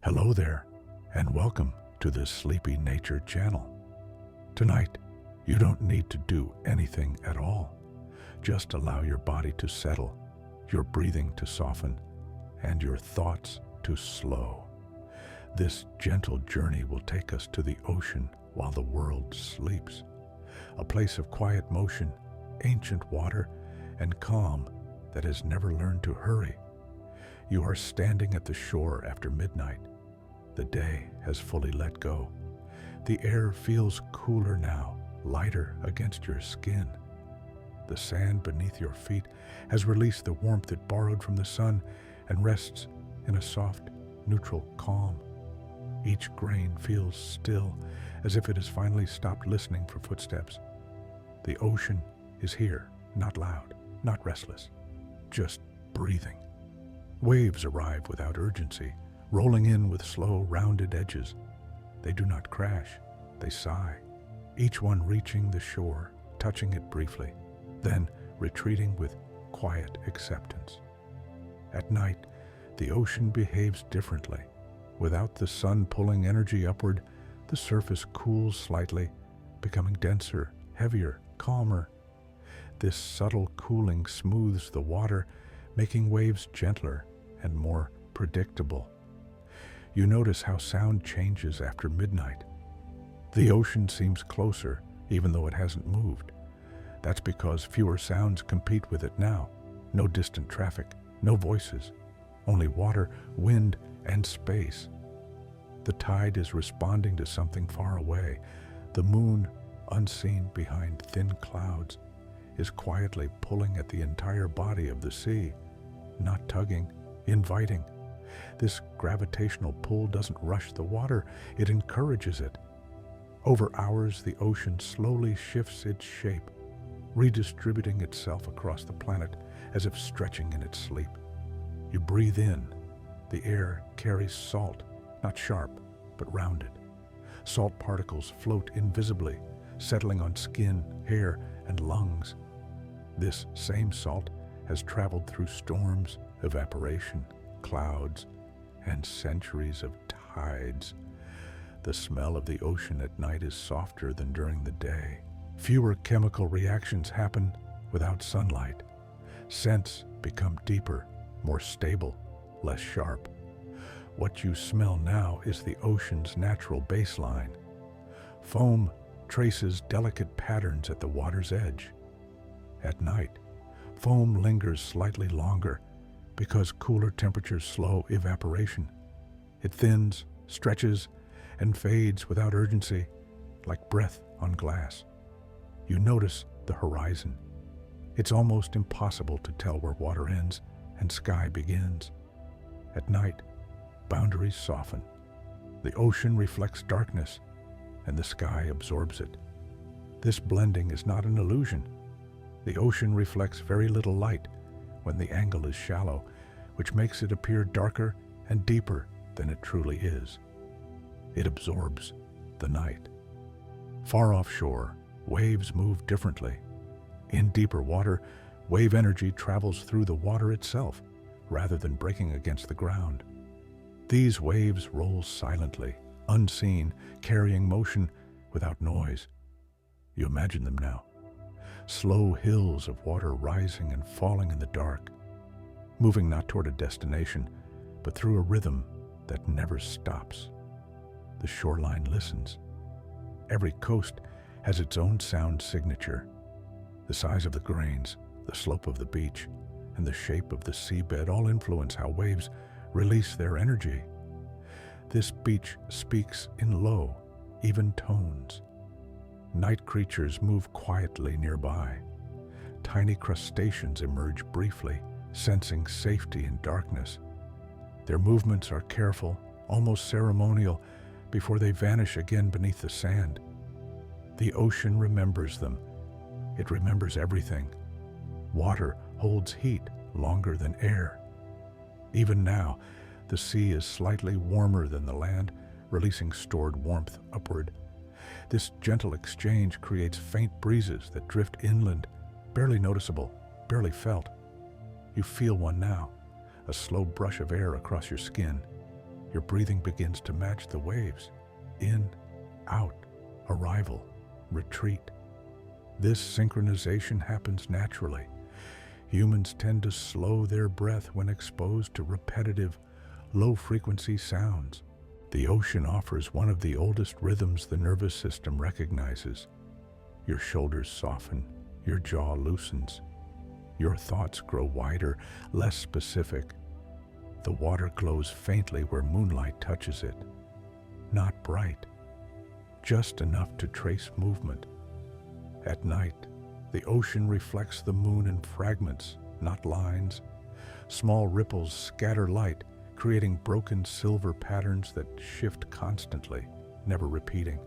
Hello there, and welcome to the Sleepy Nature channel. Tonight, you don't need to do anything at all. Just allow your body to settle, your breathing to soften, and your thoughts to slow. This gentle journey will take us to the ocean while the world sleeps, a place of quiet motion, ancient water, and calm that has never learned to hurry. You are standing at the shore after midnight. The day has fully let go. The air feels cooler now, lighter against your skin. The sand beneath your feet has released the warmth it borrowed from the sun and rests in a soft, neutral calm. Each grain feels still, as if it has finally stopped listening for footsteps. The ocean is here, not loud, not restless, just breathing. Waves arrive without urgency, rolling in with slow, rounded edges. They do not crash, they sigh, each one reaching the shore, touching it briefly, then retreating with quiet acceptance. At night, the ocean behaves differently. Without the sun pulling energy upward, the surface cools slightly, becoming denser, heavier, calmer. This subtle cooling smooths the water, making waves gentler and more predictable. You notice how sound changes after midnight. The ocean seems closer, even though it hasn't moved. That's because fewer sounds compete with it now. No distant traffic, no voices, only water, wind, and space. The tide is responding to something far away. The moon, unseen behind thin clouds, is quietly pulling at the entire body of the sea, not tugging, inviting. This gravitational pull doesn't rush the water, it encourages it. Over hours, the ocean slowly shifts its shape, redistributing itself across the planet as if stretching in its sleep. You breathe in. The air carries salt, not sharp, but rounded. Salt particles float invisibly, settling on skin, hair, and lungs. This same salt has traveled through storms, evaporation, clouds, and centuries of tides. The smell of the ocean at night is softer than during the day. Fewer chemical reactions happen without sunlight. Scents become deeper, more stable, less sharp. What you smell now is the ocean's natural baseline. Foam traces delicate patterns at the water's edge. At night, foam lingers slightly longer because cooler temperatures slow evaporation. It thins, stretches, and fades without urgency, like breath on glass. You notice the horizon. It's almost impossible to tell where water ends and sky begins. At night, boundaries soften. The ocean reflects darkness, and the sky absorbs it. This blending is not an illusion. The ocean reflects very little light when the angle is shallow, which makes it appear darker and deeper than it truly is. It absorbs the night. Far offshore, waves move differently. In deeper water, wave energy travels through the water itself, rather than breaking against the ground. These waves roll silently, unseen, carrying motion without noise. You imagine them now. Slow hills of water rising and falling in the dark, moving not toward a destination, but through a rhythm that never stops. The shoreline listens. Every coast has its own sound signature. The size of the grains, the slope of the beach, and the shape of the seabed all influence how waves release their energy. This beach speaks in low, even tones. Night creatures move quietly nearby. Tiny crustaceans emerge briefly, sensing safety in darkness. Their movements are careful, almost ceremonial, before they vanish again beneath the sand. The ocean remembers them. It remembers everything. Water holds heat longer than air. Even now, the sea is slightly warmer than the land, releasing stored warmth upward. This gentle exchange creates faint breezes that drift inland, barely noticeable, barely felt. You feel one now, a slow brush of air across your skin. Your breathing begins to match the waves. In, out, arrival, retreat. This synchronization happens naturally. Humans tend to slow their breath when exposed to repetitive, low-frequency sounds. The ocean offers one of the oldest rhythms the nervous system recognizes. Your shoulders soften, your jaw loosens. Your thoughts grow wider, less specific. The water glows faintly where moonlight touches it. Not bright, just enough to trace movement. At night, the ocean reflects the moon in fragments, not lines. Small ripples scatter light, creating broken silver patterns that shift constantly, never repeating.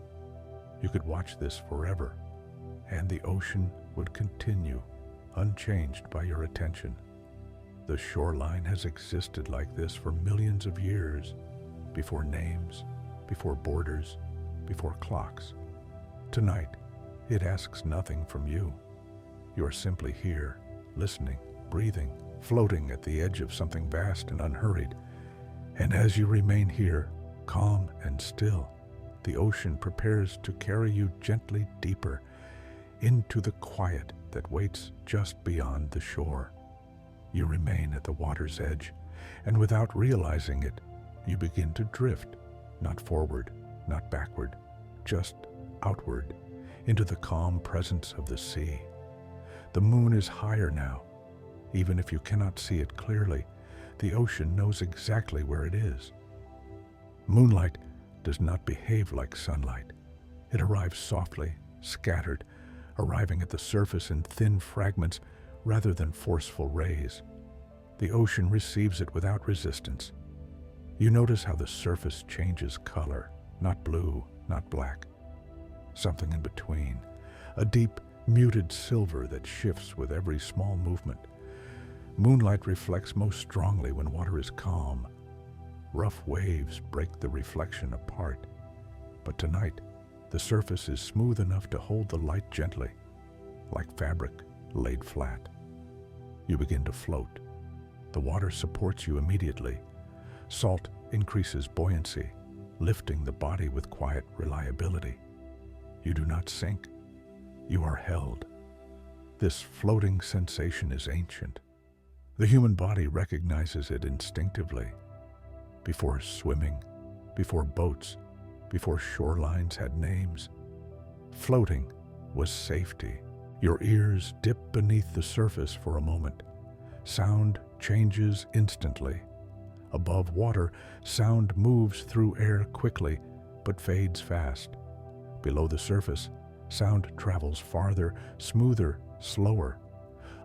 You could watch this forever, and the ocean would continue, unchanged by your attention. The shoreline has existed like this for millions of years, before names, before borders, before clocks. Tonight, it asks nothing from you. You are simply here, listening, breathing, floating at the edge of something vast and unhurried. And as you remain here, calm and still, the ocean prepares to carry you gently deeper into the quiet that waits just beyond the shore. You remain at the water's edge, and without realizing it, you begin to drift, not forward, not backward, just outward, into the calm presence of the sea. The moon is higher now. Even if you cannot see it clearly, the ocean knows exactly where it is. Moonlight does not behave like sunlight. It arrives softly, scattered, arriving at the surface in thin fragments rather than forceful rays. The ocean receives it without resistance. You notice how the surface changes color, not blue, not black. Something in between, a deep, muted silver that shifts with every small movement. Moonlight reflects most strongly when water is calm. Rough waves break the reflection apart. But tonight, the surface is smooth enough to hold the light gently, like fabric laid flat. You begin to float. The water supports you immediately. Salt increases buoyancy, lifting the body with quiet reliability. You do not sink. You are held. This floating sensation is ancient. The human body recognizes it instinctively. Before swimming, before boats, before shorelines had names, floating was safety. Your ears dip beneath the surface for a moment. Sound changes instantly. Above water, sound moves through air quickly, but fades fast. Below the surface, sound travels farther, smoother, slower.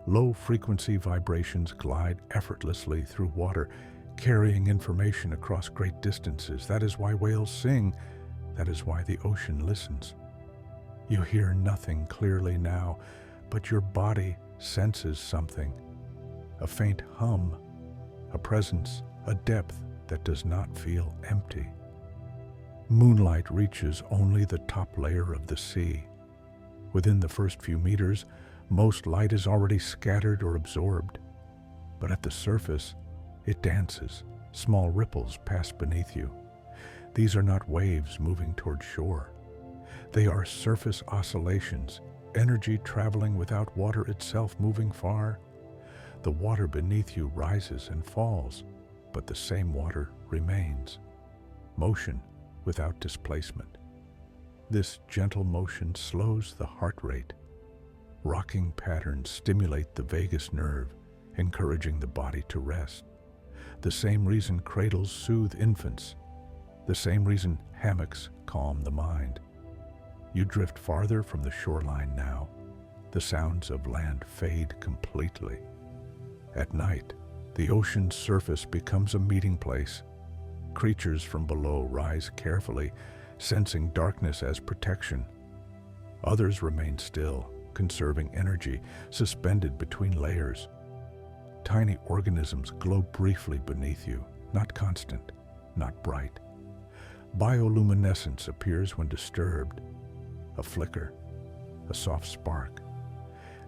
Low-frequency vibrations glide effortlessly through water, carrying information across great distances. That is why whales sing. That is why the ocean listens. You hear nothing clearly now, but your body senses something. A faint hum, a presence, a depth that does not feel empty. Moonlight reaches only the top layer of the sea. Within the first few meters, most light is already scattered or absorbed. But at the surface, it dances. Small ripples pass beneath you. These are not waves moving toward shore. They are surface oscillations, energy traveling without water itself moving far. The water beneath you rises and falls, but the same water remains. Motion without displacement. This gentle motion slows the heart rate. Rocking patterns stimulate the vagus nerve, encouraging the body to rest. The same reason cradles soothe infants. The same reason hammocks calm the mind. You drift farther from the shoreline now. The sounds of land fade completely. At night, the ocean's surface becomes a meeting place. Creatures from below rise carefully, sensing darkness as protection. Others remain still, conserving energy, suspended between layers. Tiny organisms glow briefly beneath you, not constant, not bright. Bioluminescence appears when disturbed, a flicker, a soft spark.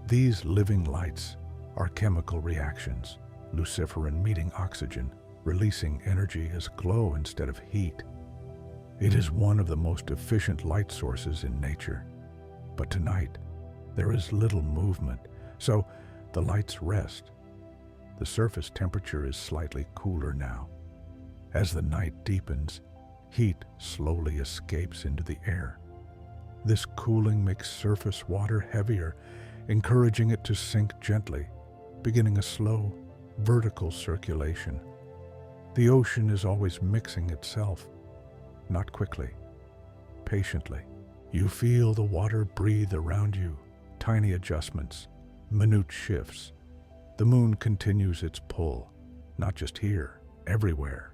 These living lights are chemical reactions, luciferin meeting oxygen, releasing energy as glow instead of heat. It is one of the most efficient light sources in nature. But tonight, there is little movement, so the lights rest. The surface temperature is slightly cooler now. As the night deepens, heat slowly escapes into the air. This cooling makes surface water heavier, encouraging it to sink gently, beginning a slow, vertical circulation. The ocean is always mixing itself, not quickly, patiently. You feel the water breathe around you, tiny adjustments, minute shifts. The moon continues its pull, not just here, everywhere.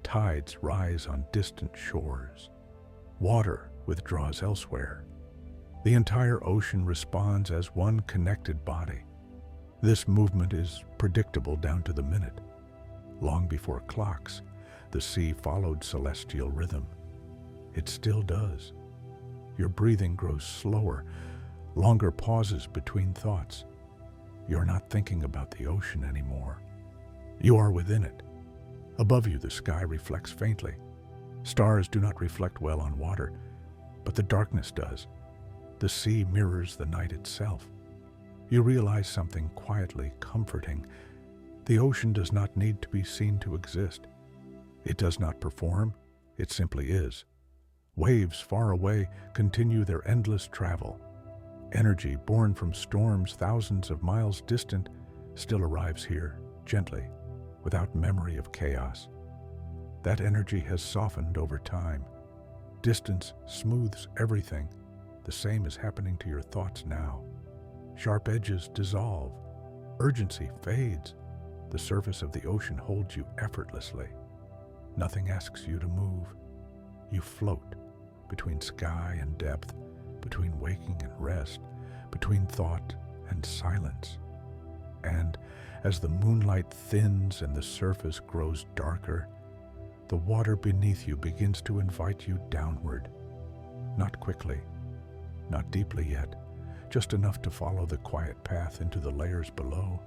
Tides rise on distant shores. Water withdraws elsewhere. The entire ocean responds as one connected body. This movement is predictable down to the minute. Long before clocks, the sea followed celestial rhythm. It still does. Your breathing grows slower, longer pauses between thoughts. You're not thinking about the ocean anymore. You are within it. Above you, the sky reflects faintly. Stars do not reflect well on water, but the darkness does. The sea mirrors the night itself. You realize something quietly comforting. The ocean does not need to be seen to exist. It does not perform, it simply is. Waves far away continue their endless travel. Energy born from storms thousands of miles distant still arrives here, gently, without memory of chaos. That energy has softened over time. Distance smooths everything. The same is happening to your thoughts now. Sharp edges dissolve. Urgency fades. The surface of the ocean holds you effortlessly. Nothing asks you to move. You float between sky and depth, between waking and rest, between thought and silence. And as the moonlight thins and the surface grows darker, the water beneath you begins to invite you downward. Not quickly, not deeply yet, just enough to follow the quiet path into the layers below.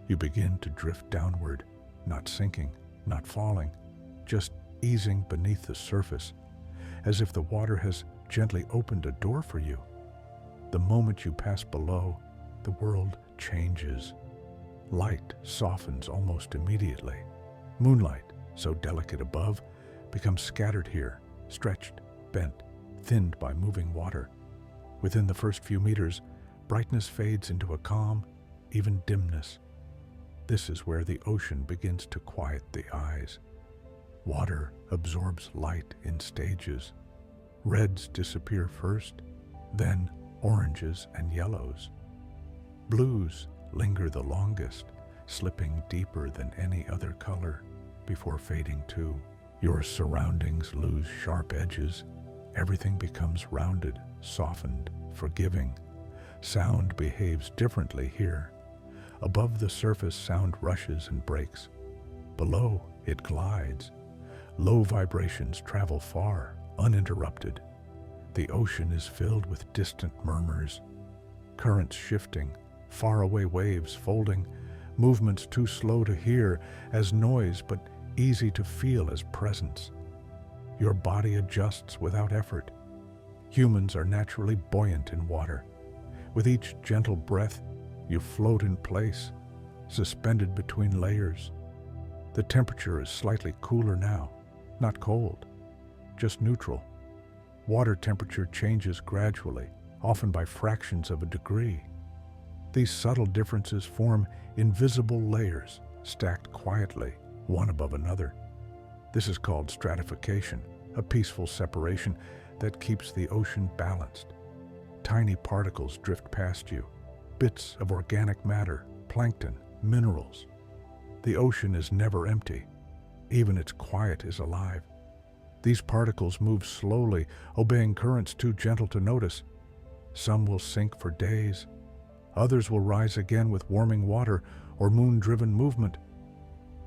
You begin to drift downward, not sinking, not falling, just easing beneath the surface, as if the water has gently opened a door for you. The moment you pass below, the world changes. Light softens almost immediately. Moonlight, so delicate above, becomes scattered here, stretched, bent, thinned by moving water. Within the first few meters, brightness fades into a calm, even dimness. This is where the ocean begins to quiet the eyes. Water absorbs light in stages. Reds disappear first, then oranges and yellows. Blues linger the longest, slipping deeper than any other color before fading too. Your surroundings lose sharp edges. Everything becomes rounded, softened, forgiving. Sound behaves differently here. Above the surface, sound rushes and breaks. Below, it glides. Low vibrations travel far, uninterrupted. The ocean is filled with distant murmurs, currents shifting, faraway waves folding, movements too slow to hear as noise but easy to feel as presence. Your body adjusts without effort. Humans are naturally buoyant in water. With each gentle breath, you float in place, suspended between layers. The temperature is slightly cooler now, not cold, just neutral. Water temperature changes gradually, often by fractions of a degree. These subtle differences form invisible layers, stacked quietly, one above another. This is called stratification, a peaceful separation that keeps the ocean balanced. Tiny particles drift past you, bits of organic matter, plankton, minerals. The ocean is never empty. Even its quiet is alive. These particles move slowly, obeying currents too gentle to notice. Some will sink for days. Others will rise again with warming water or moon-driven movement.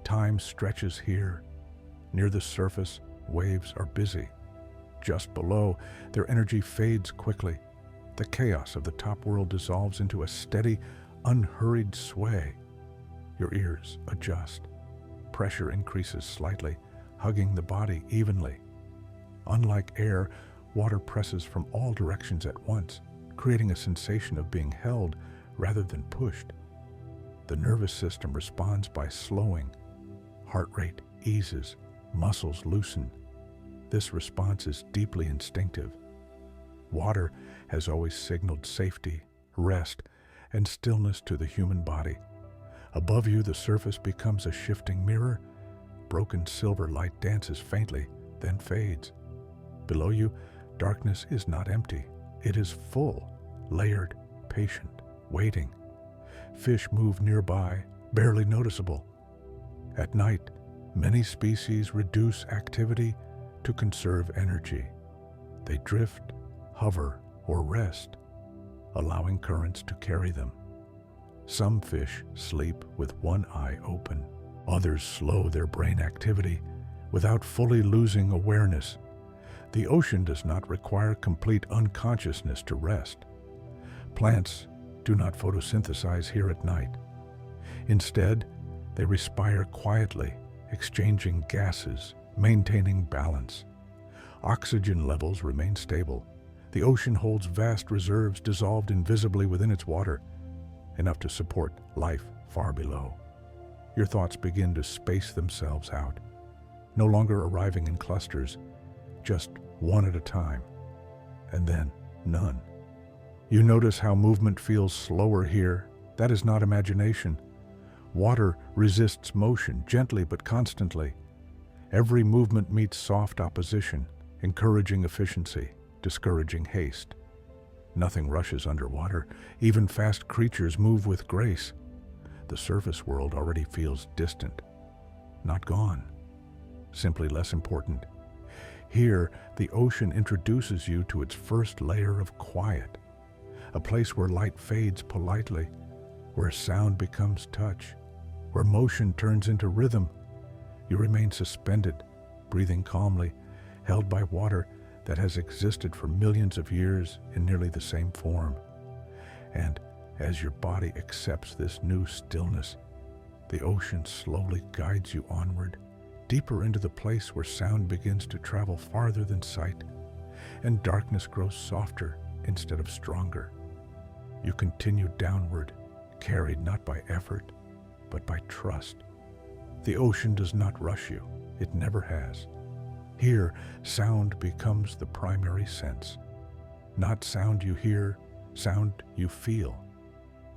Time stretches here. Near the surface, waves are busy. Just below, their energy fades quickly. The chaos of the top world dissolves into a steady, unhurried sway. Your ears adjust. pressure increases slightly, hugging the body evenly. Unlike air, water presses from all directions at once, creating a sensation of being held rather than pushed. The nervous system responds by slowing. Heart rate eases, muscles loosen. This response is deeply instinctive. Water has always signaled safety, rest, and stillness to the human body. Above you, the surface becomes a shifting mirror. Broken silver light dances faintly, then fades. Below you, darkness is not empty. It is full, layered, patient, waiting. Fish move nearby, barely noticeable. At night, many species reduce activity to conserve energy. They drift, hover, or rest, allowing currents to carry them. Some fish sleep with one eye open. Others slow their brain activity without fully losing awareness. The ocean does not require complete unconsciousness to rest. Plants do not photosynthesize here at night. Instead, they respire quietly, exchanging gases, maintaining balance. Oxygen levels remain stable. The ocean holds vast reserves dissolved invisibly within its water, enough to support life far below. Your thoughts begin to space themselves out, no longer arriving in clusters, just one at a time, and then none. You notice how movement feels slower here. That is not imagination. Water resists motion gently but constantly. Every movement meets soft opposition, encouraging efficiency, discouraging haste. Nothing rushes underwater. Even fast creatures move with grace. The surface world already feels distant. Not gone, simply less important. Here, the ocean introduces you to its first layer of quiet, a place where light fades politely, where sound becomes touch, where motion turns into rhythm. You remain suspended, breathing calmly, held by water that has existed for millions of years in nearly the same form. And as your body accepts this new stillness, the ocean slowly guides you onward, deeper into the place where sound begins to travel farther than sight, and darkness grows softer instead of stronger. You continue downward, carried not by effort, but by trust. The ocean does not rush you. It never has. Here, sound becomes the primary sense. Not sound you hear, sound you feel.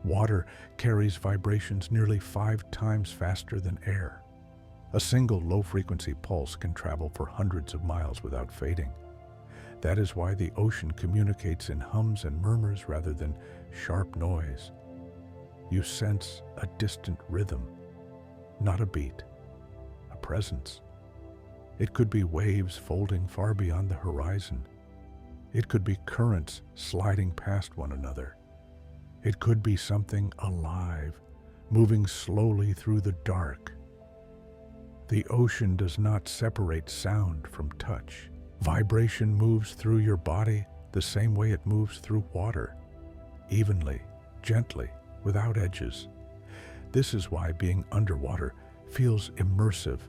Water carries vibrations nearly 5 times faster than air. A single low-frequency pulse can travel for hundreds of miles without fading. That is why the ocean communicates in hums and murmurs rather than sharp noise. You sense a distant rhythm, not a beat, a presence. It could be waves folding far beyond the horizon. It could be currents sliding past one another. It could be something alive, moving slowly through the dark. The ocean does not separate sound from touch. Vibration moves through your body the same way it moves through water, evenly, gently, without edges. This is why being underwater feels immersive.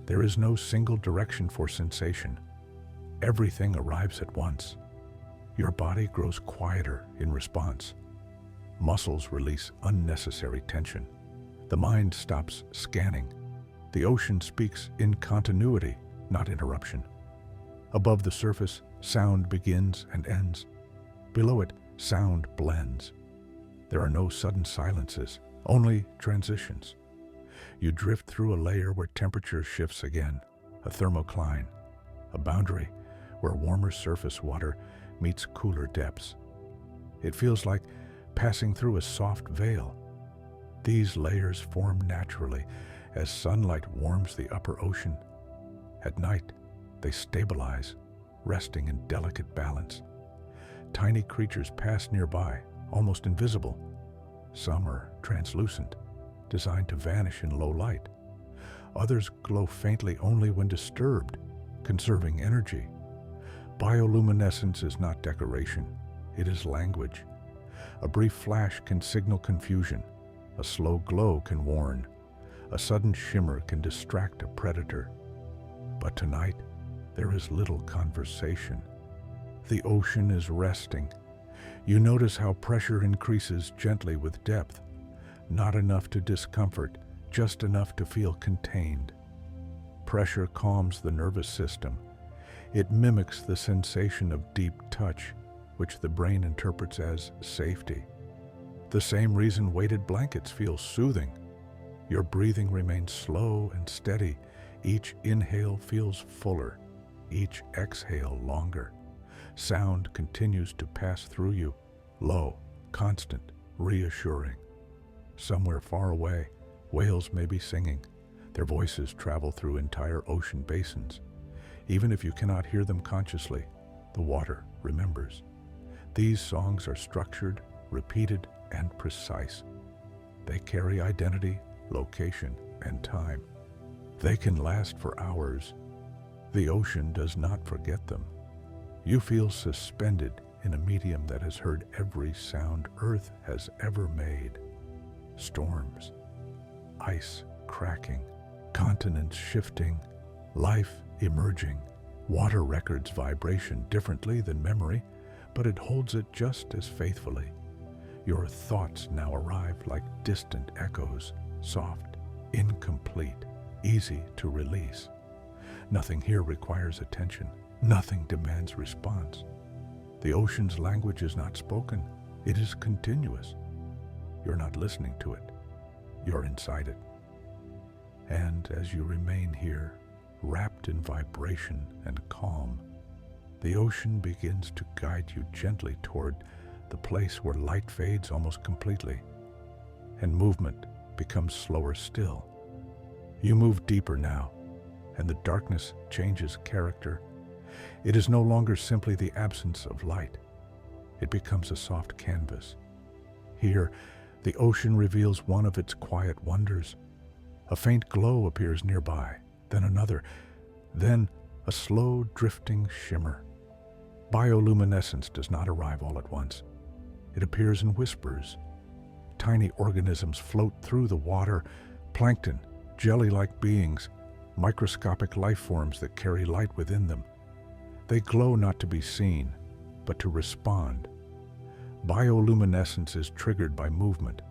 There is no single direction for sensation. Everything arrives at once. Your body grows quieter in response. Muscles release unnecessary tension. The mind stops scanning. The ocean speaks in continuity, not interruption. Above the surface, sound begins and ends. Below it, sound blends. There are no sudden silences, only transitions. You drift through a layer where temperature shifts again, a thermocline, a boundary where warmer surface water meets cooler depths. It feels like passing through a soft veil. These layers form naturally as sunlight warms the upper ocean. At night, they stabilize, resting in delicate balance. Tiny creatures pass nearby, almost invisible. Some are translucent, designed to vanish in low light. Others glow faintly only when disturbed, conserving energy. Bioluminescence is not decoration, it is language. A brief flash can signal confusion. A slow glow can warn. A sudden shimmer can distract a predator. But tonight, there is little conversation. The ocean is resting. You notice how pressure increases gently with depth. Not enough to discomfort, just enough to feel contained. Pressure calms the nervous system. It mimics the sensation of deep touch, which the brain interprets as safety. The same reason weighted blankets feel soothing. Your breathing remains slow and steady. Each inhale feels fuller, each exhale longer. Sound continues to pass through you, low, constant, reassuring. Somewhere far away, whales may be singing. Their voices travel through entire ocean basins. Even if you cannot hear them consciously, the water remembers. These songs are structured, repeated, and precise. They carry identity, location, and time. They can last for hours. The ocean does not forget them. You feel suspended in a medium that has heard every sound Earth has ever made. Storms, ice cracking, continents shifting, life emerging. Water records vibration differently than memory, but it holds it just as faithfully. Your thoughts now arrive like distant echoes, soft, incomplete, easy to release. Nothing here requires attention. Nothing demands response. The ocean's language is not spoken. It is continuous. You're not listening to it. You're inside it. And as you remain here, wrapped in vibration and calm, the ocean begins to guide you gently toward the place where light fades almost completely, and movement becomes slower still. You move deeper now, and the darkness changes character. It is no longer simply the absence of light. It becomes a soft canvas. Here, the ocean reveals one of its quiet wonders. A faint glow appears nearby, then another, then a slow drifting shimmer. Bioluminescence does not arrive all at once. It appears in whispers. Tiny organisms float through the water, plankton, jelly-like beings, microscopic life forms that carry light within them. They glow not to be seen, but to respond. Bioluminescence is triggered by movement,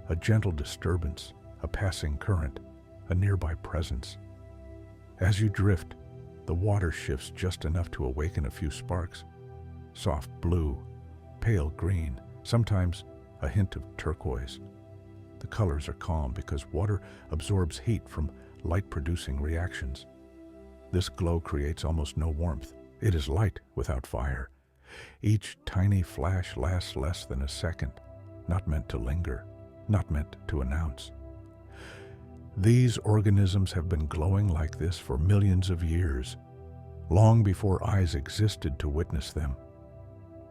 a gentle disturbance, a passing current, a nearby presence. As you drift, the water shifts just enough to awaken a few sparks. Soft blue, pale green, sometimes a hint of turquoise. The colors are calm because water absorbs heat from light-producing reactions. This glow creates almost no warmth. It is light without fire. Each tiny flash lasts less than a second, not meant to linger, not meant to announce. These organisms have been glowing like this for millions of years, long before eyes existed to witness them.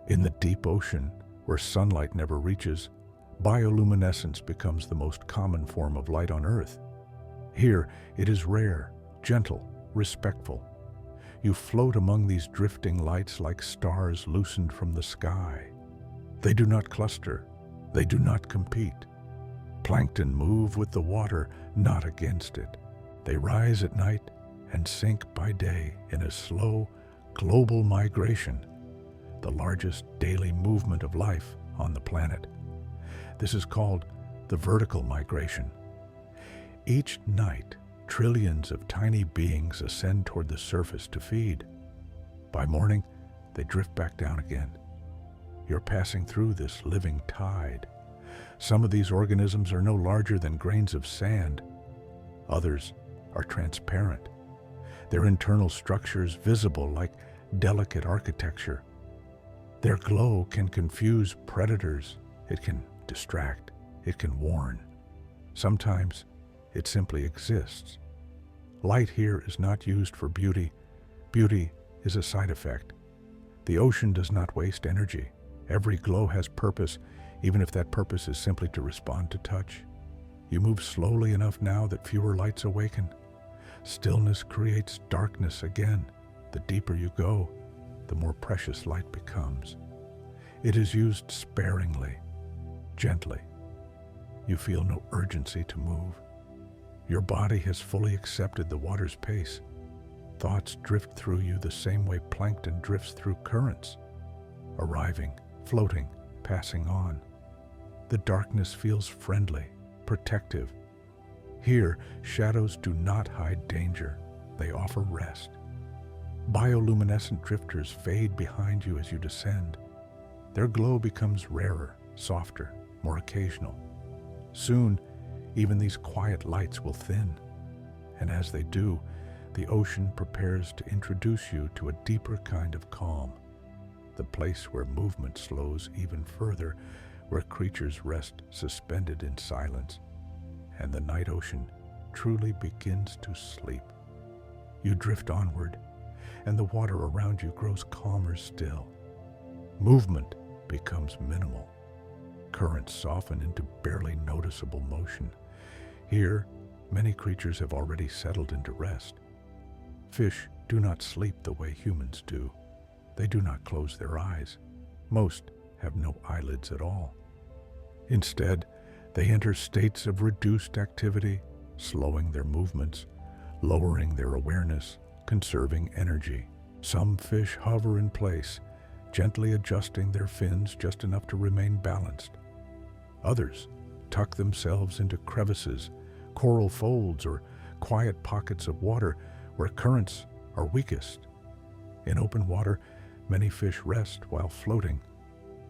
In the deep ocean, where sunlight never reaches, bioluminescence becomes the most common form of light on Earth. Here, it is rare, gentle, respectful. You float among these drifting lights like stars loosened from the sky. They do not cluster. They do not compete. Plankton move with the water, not against it. They rise at night and sink by day in a slow, global migration, the largest daily movement of life on the planet. This is called the vertical migration. Each night, trillions of tiny beings ascend toward the surface to feed. By morning, they drift back down again. You're passing through this living tide. Some of these organisms are no larger than grains of sand. Others are transparent. Their internal structures visible like delicate architecture. Their glow can confuse predators. It can distract. It can warn. Sometimes it simply exists. Light here is not used for beauty. Beauty is a side effect. The ocean does not waste energy. Every glow has purpose, even if that purpose is simply to respond to touch. You move slowly enough now that fewer lights awaken. Stillness creates darkness again. The deeper you go, the more precious light becomes. It is used sparingly, gently. You feel no urgency to move. Your body has fully accepted the water's pace. Thoughts drift through you the same way plankton drifts through currents, arriving, floating, passing on. The darkness feels friendly, protective. Here, shadows do not hide danger. They offer rest. Bioluminescent drifters fade behind you as you descend. Their glow becomes rarer, softer, more occasional. Soon, even these quiet lights will thin. And as they do, the ocean prepares to introduce you to a deeper kind of calm, the place where movement slows even further, where creatures rest suspended in silence, and the night ocean truly begins to sleep. You drift onward, and the water around you grows calmer still. Movement becomes minimal. Currents soften into barely noticeable motion. Here, many creatures have already settled into rest. Fish do not sleep the way humans do. They do not close their eyes. Most have no eyelids at all. Instead, they enter states of reduced activity, slowing their movements, lowering their awareness, conserving energy. Some fish hover in place, gently adjusting their fins just enough to remain balanced. Others tuck themselves into crevices, coral folds, or quiet pockets of water where currents are weakest. In open water, many fish rest while floating.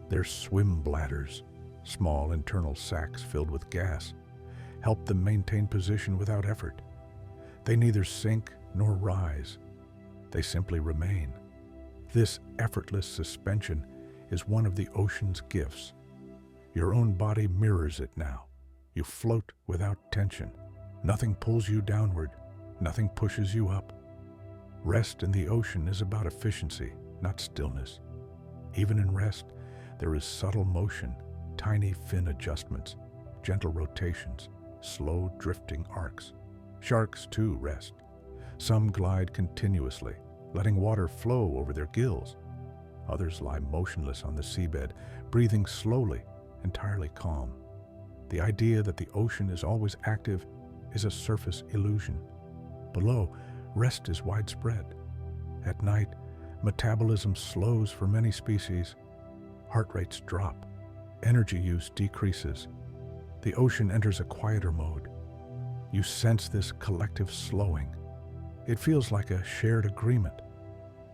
Their swim bladders, small internal sacs filled with gas, help them maintain position without effort. They neither sink nor rise. They simply remain. This effortless suspension is one of the ocean's gifts. Your own body mirrors it now. You float without tension. Nothing pulls you downward. Nothing pushes you up. Rest in the ocean is about efficiency, not stillness. Even in rest, there is subtle motion, tiny fin adjustments, gentle rotations, slow drifting arcs. Sharks, too, rest. Some glide continuously, letting water flow over their gills. Others lie motionless on the seabed, breathing slowly, entirely calm. The idea that the ocean is always active is a surface illusion. Below, rest is widespread. At night, metabolism slows for many species. Heart rates drop. Energy use decreases. The ocean enters a quieter mode. You sense this collective slowing. It feels like a shared agreement.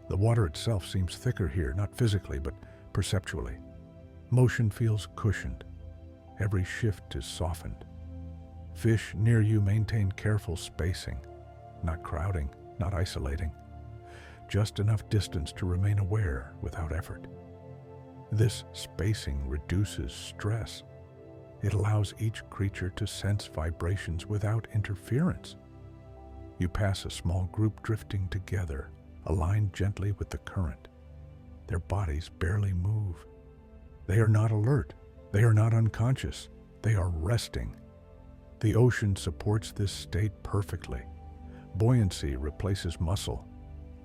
The water itself seems thicker here, not physically, but perceptually. Motion feels cushioned. Every shift is softened. Fish near you maintain careful spacing, not crowding, not isolating, just enough distance to remain aware without effort. This spacing reduces stress. It allows each creature to sense vibrations without interference. You pass a small group drifting together, aligned gently with the current. Their bodies barely move. They are not alert. They are not unconscious. They are resting. The ocean supports this state perfectly. Buoyancy replaces muscle.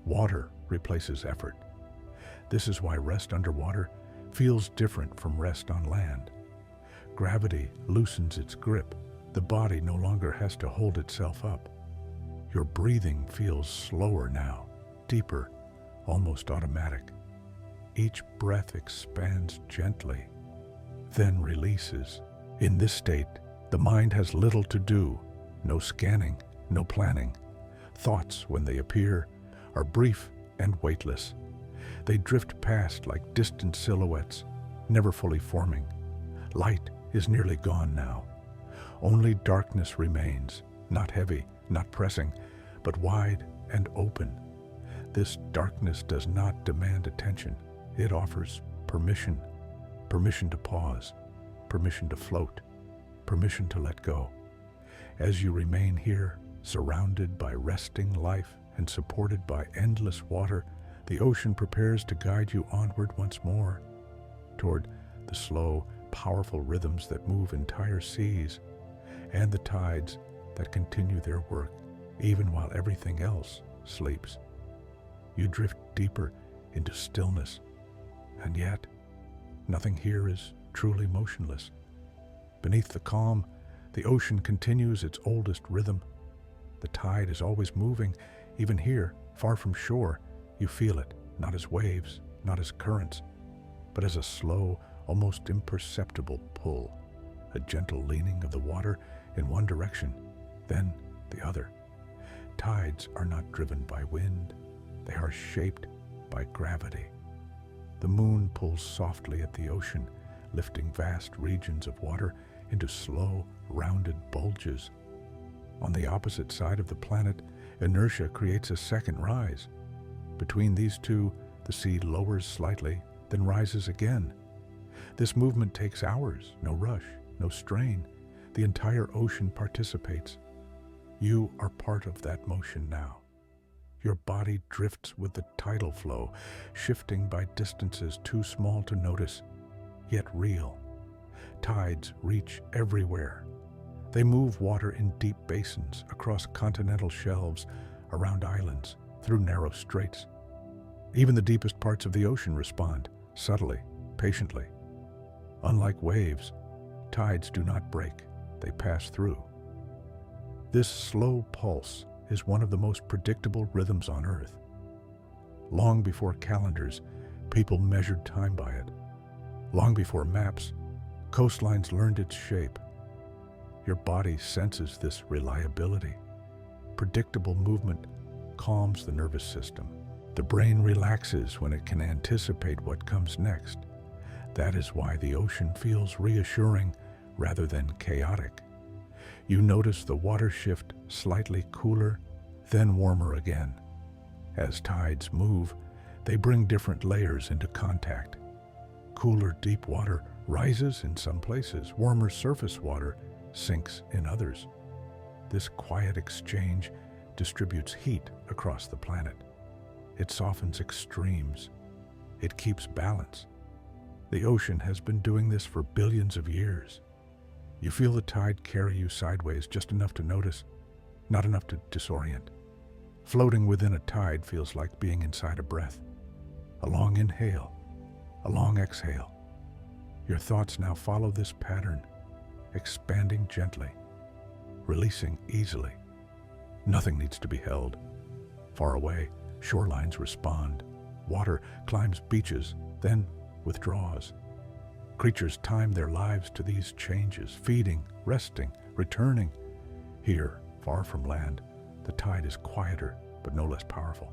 Water replaces effort. This is why rest underwater feels different from rest on land. Gravity loosens its grip. The body no longer has to hold itself up. Your breathing feels slower now, deeper, almost automatic. Each breath expands gently, then releases. In this state, the mind has little to do. No scanning, no planning. Thoughts, when they appear, are brief and weightless. They drift past like distant silhouettes, never fully forming. Light is nearly gone now. Only darkness remains, not heavy, not pressing, but wide and open. This darkness does not demand attention. It offers permission. Permission to pause, permission to float, permission to let go. As you remain here, surrounded by resting life and supported by endless water, the ocean prepares to guide you onward once more, toward the slow, powerful rhythms that move entire seas, and the tides that continue their work even while everything else sleeps. You drift deeper into stillness, and yet nothing here is truly motionless. Beneath the calm, the ocean continues its oldest rhythm, The tide is always moving. Even here, far from shore, you feel it, not as waves, not as currents, but as a slow, almost imperceptible pull, a gentle leaning of the water in one direction, then the other. Tides are not driven by wind. They are shaped by gravity. The moon pulls softly at the ocean, lifting vast regions of water into slow, rounded bulges. On the opposite side of the planet, inertia creates a second rise. Between these two, the sea lowers slightly, then rises again. This movement takes hours, no rush, no strain. The entire ocean participates. You are part of that motion now. Your body drifts with the tidal flow, shifting by distances too small to notice, yet real. Tides reach everywhere. They move water in deep basins, across continental shelves, around islands, through narrow straits. Even the deepest parts of the ocean respond, subtly, patiently. Unlike waves, tides do not break, they pass through. This slow pulse is one of the most predictable rhythms on Earth. Long before calendars, people measured time by it. Long before maps, coastlines learned its shape. Your body senses this reliability. Predictable movement calms the nervous system. The brain relaxes when it can anticipate what comes next. That is why the ocean feels reassuring rather than chaotic. You notice the water shift slightly cooler, then warmer again. As tides move, they bring different layers into contact. Cooler deep water rises in some places, warmer surface water sinks in others. This quiet exchange distributes heat across the planet. It softens extremes. It keeps balance. The ocean has been doing this for billions of years. You feel the tide carry you sideways just enough to notice, not enough to disorient. Floating within a tide feels like being inside a breath. A long inhale, a long exhale. Your thoughts now follow this pattern, expanding gently, releasing easily. Nothing needs to be held. Far away, shorelines respond. Water climbs beaches, then withdraws. Creatures time their lives to these changes, feeding, resting, returning. Here, far from land, the tide is quieter, but no less powerful.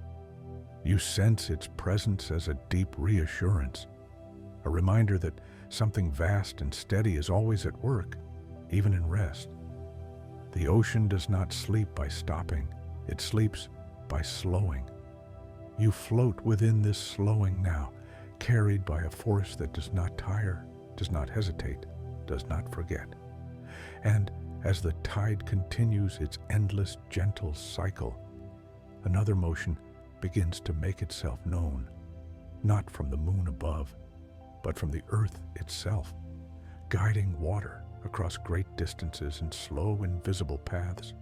You sense its presence as a deep reassurance, a reminder that something vast and steady is always at work, even in rest. The ocean does not sleep by stopping, it sleeps by slowing. You float within this slowing now, carried by a force that does not tire, does not hesitate, does not forget. And as the tide continues its endless, gentle cycle, another motion begins to make itself known, not from the moon above, but from the earth itself, guiding water across great distances in slow, invisible paths.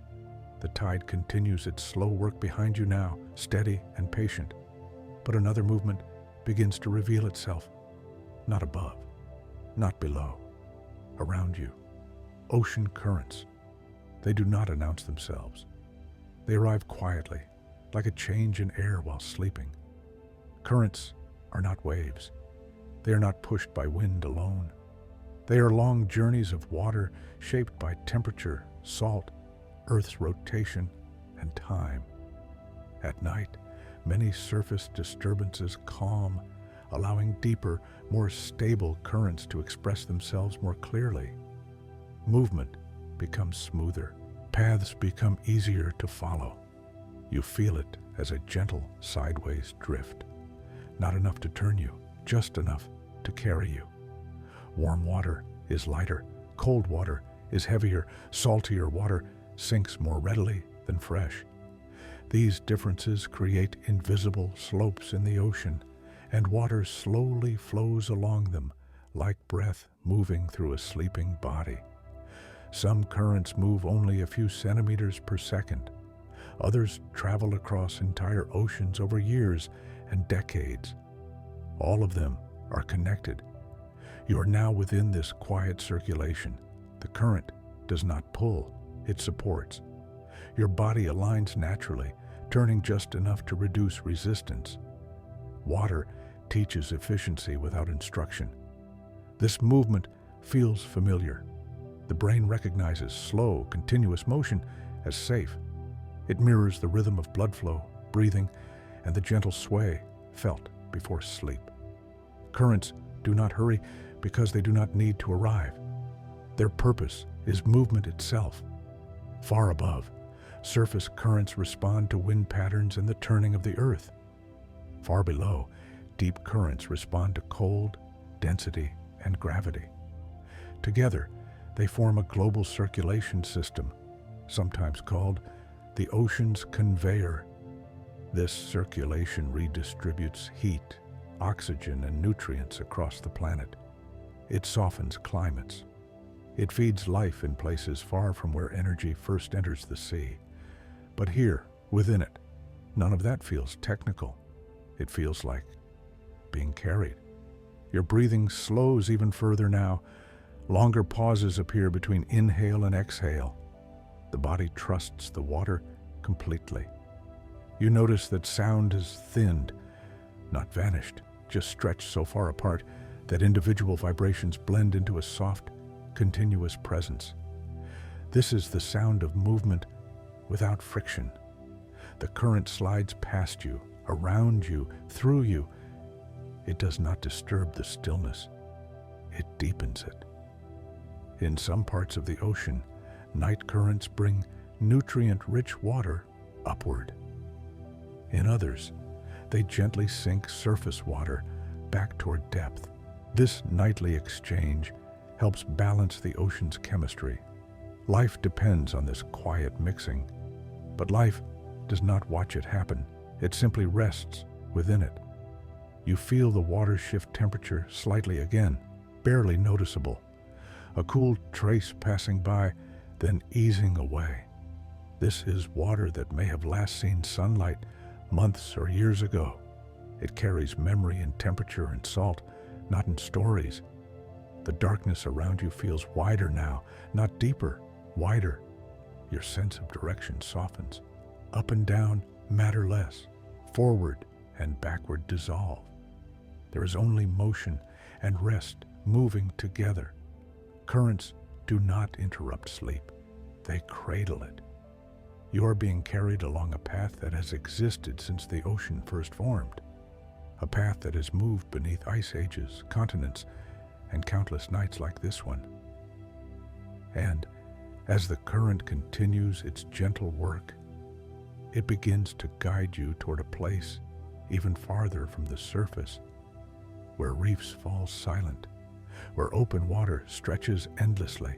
The tide continues its slow work behind you now, steady and patient. But another movement begins to reveal itself, not above, not below, around you. Ocean currents. They do not announce themselves. They arrive quietly, like a change in air while sleeping. Currents are not waves. They are not pushed by wind alone. They are long journeys of water shaped by temperature, salt, Earth's rotation, and time. At night, many surface disturbances calm, allowing deeper, more stable currents to express themselves more clearly. Movement becomes smoother. Paths become easier to follow. You feel it as a gentle sideways drift. Not enough to turn you, just enough to carry you. Warm water is lighter, cold water is heavier, saltier water sinks more readily than fresh. These differences create invisible slopes in the ocean, and water slowly flows along them, like breath moving through a sleeping body. Some currents move only a few centimeters per second. Others travel across entire oceans over years and decades. All of them are connected. You are now within this quiet circulation. The current does not pull, it supports. Your body aligns naturally, turning just enough to reduce resistance. Water teaches efficiency without instruction. This movement feels familiar. The brain recognizes slow, continuous motion as safe. It mirrors the rhythm of blood flow, breathing, and the gentle sway felt before sleep. Currents do not hurry because they do not need to arrive. Their purpose is movement itself. Far above, surface currents respond to wind patterns and the turning of the earth. Far below, deep currents respond to cold, density, and gravity. Together, they form a global circulation system, sometimes called the ocean's conveyor. This circulation redistributes heat, oxygen, and nutrients across the planet. It softens climates. It feeds life in places far from where energy first enters the sea. But here, within it, none of that feels technical. It feels like being carried. Your breathing slows even further now. Longer pauses appear between inhale and exhale. The body trusts the water completely. You notice that sound has thinned, not vanished, just stretched so far apart that individual vibrations blend into a soft, continuous presence. This is the sound of movement without friction. The current slides past you, around you, through you. It does not disturb the stillness. It deepens it. In some parts of the ocean, night currents bring nutrient-rich water upward. In others, they gently sink surface water back toward depth. This nightly exchange helps balance the ocean's chemistry. Life depends on this quiet mixing, but life does not watch it happen. It simply rests within it. You feel the water shift temperature slightly again, barely noticeable. A cool trace passing by, then easing away. This is water that may have last seen sunlight months or years ago. It carries memory in temperature and salt, not in stories. The darkness around you feels wider now, not deeper, wider. Your sense of direction softens. Up and down matter less. Forward and backward dissolve. There is only motion and rest moving together. Currents do not interrupt sleep. They cradle it. You are being carried along a path that has existed since the ocean first formed. A path that has moved beneath ice ages, continents, and countless nights like this one. And as the current continues its gentle work, it begins to guide you toward a place even farther from the surface, where reefs fall silent, where open water stretches endlessly,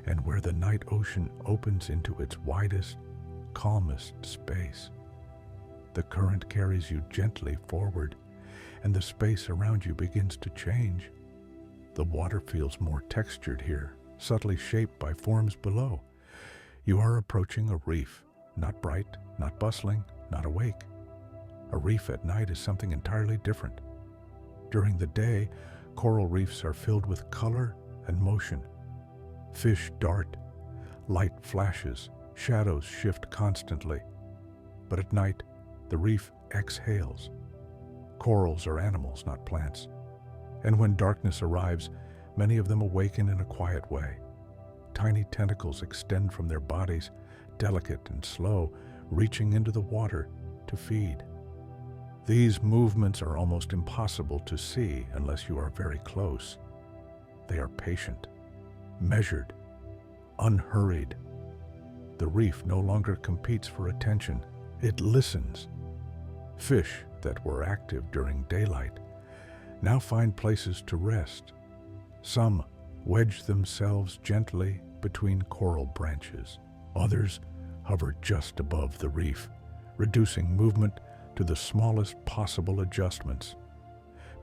and where the night ocean opens into its widest, calmest space. The current carries you gently forward, and the space around you begins to change. The water feels more textured here, subtly shaped by forms below. You are approaching a reef, not bright, not bustling, not awake. A reef at night is something entirely different. During the day, coral reefs are filled with color and motion. Fish dart, light flashes, shadows shift constantly. But at night, the reef exhales. Corals are animals, not plants. And when darkness arrives, many of them awaken in a quiet way. Tiny tentacles extend from their bodies, delicate and slow, reaching into the water to feed. These movements are almost impossible to see unless you are very close. They are patient, measured, unhurried. The reef no longer competes for attention. It listens. Fish that were active during daylight now find places to rest. Some wedge themselves gently between coral branches. Others hover just above the reef, reducing movement to the smallest possible adjustments.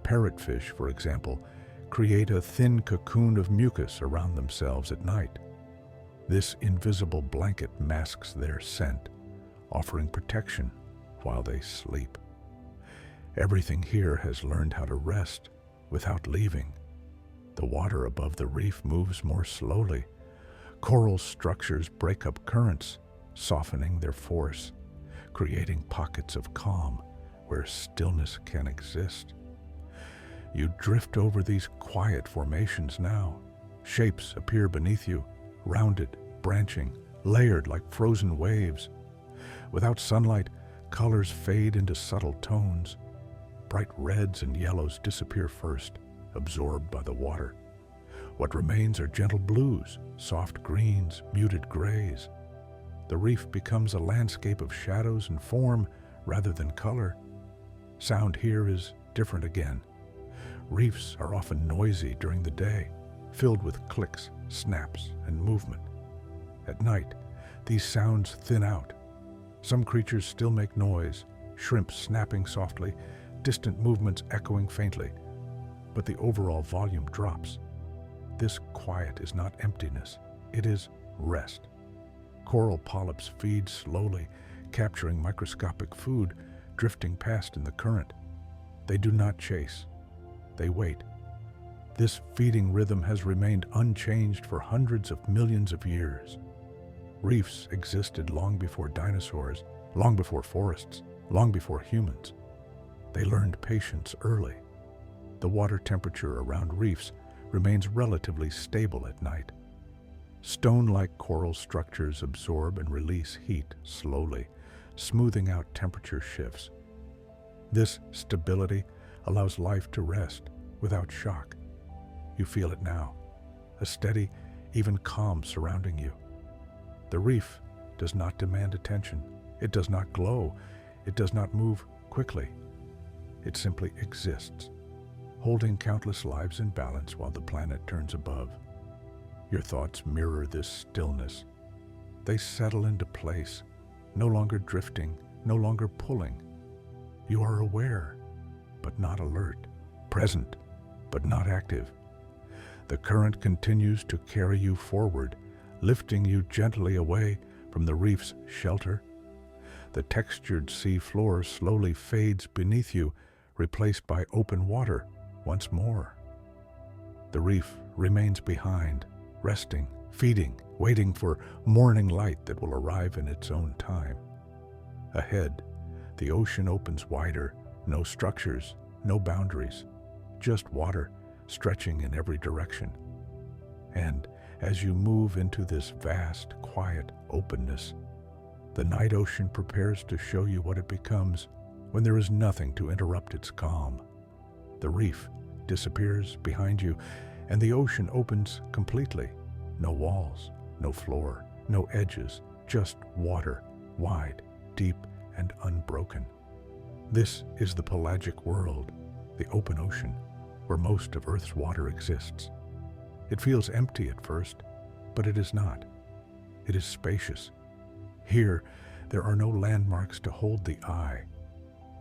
Parrotfish, for example, create a thin cocoon of mucus around themselves at night. This invisible blanket masks their scent, offering protection while they sleep. Everything here has learned how to rest without leaving. The water above the reef moves more slowly. Coral structures break up currents, softening their force, creating pockets of calm where stillness can exist. You drift over these quiet formations now. Shapes appear beneath you, rounded, branching, layered like frozen waves. Without sunlight, colors fade into subtle tones. Bright reds and yellows disappear first, absorbed by the water. What remains are gentle blues, soft greens, muted grays. The reef becomes a landscape of shadows and form rather than color. Sound here is different again. Reefs are often noisy during the day, filled with clicks, snaps, and movement. At night, these sounds thin out. Some creatures still make noise, shrimps snapping softly, distant movements echoing faintly, but the overall volume drops. This quiet is not emptiness, it is rest. Coral polyps feed slowly, capturing microscopic food, drifting past in the current. They do not chase, they wait. This feeding rhythm has remained unchanged for hundreds of millions of years. Reefs existed long before dinosaurs, long before forests, long before humans. They learned patience early. The water temperature around reefs remains relatively stable at night. Stone-like coral structures absorb and release heat slowly, smoothing out temperature shifts. This stability allows life to rest without shock. You feel it now, a steady, even calm surrounding you. The reef does not demand attention. It does not glow. It does not move quickly. It simply exists, holding countless lives in balance while the planet turns above. Your thoughts mirror this stillness. They settle into place, no longer drifting, no longer pulling. You are aware, but not alert, present, but not active. The current continues to carry you forward, lifting you gently away from the reef's shelter. The textured sea floor slowly fades beneath you, replaced by open water once more. The reef remains behind, resting, feeding, waiting for morning light that will arrive in its own time. Ahead, the ocean opens wider, no structures, no boundaries, just water stretching in every direction. And as you move into this vast, quiet openness, the night ocean prepares to show you what it becomes when there is nothing to interrupt its calm. The reef disappears behind you, and the ocean opens completely. No walls, no floor, no edges, just water, wide, deep, and unbroken. This is the pelagic world, the open ocean, where most of Earth's water exists. It feels empty at first, but it is not. It is spacious. Here, there are no landmarks to hold the eye.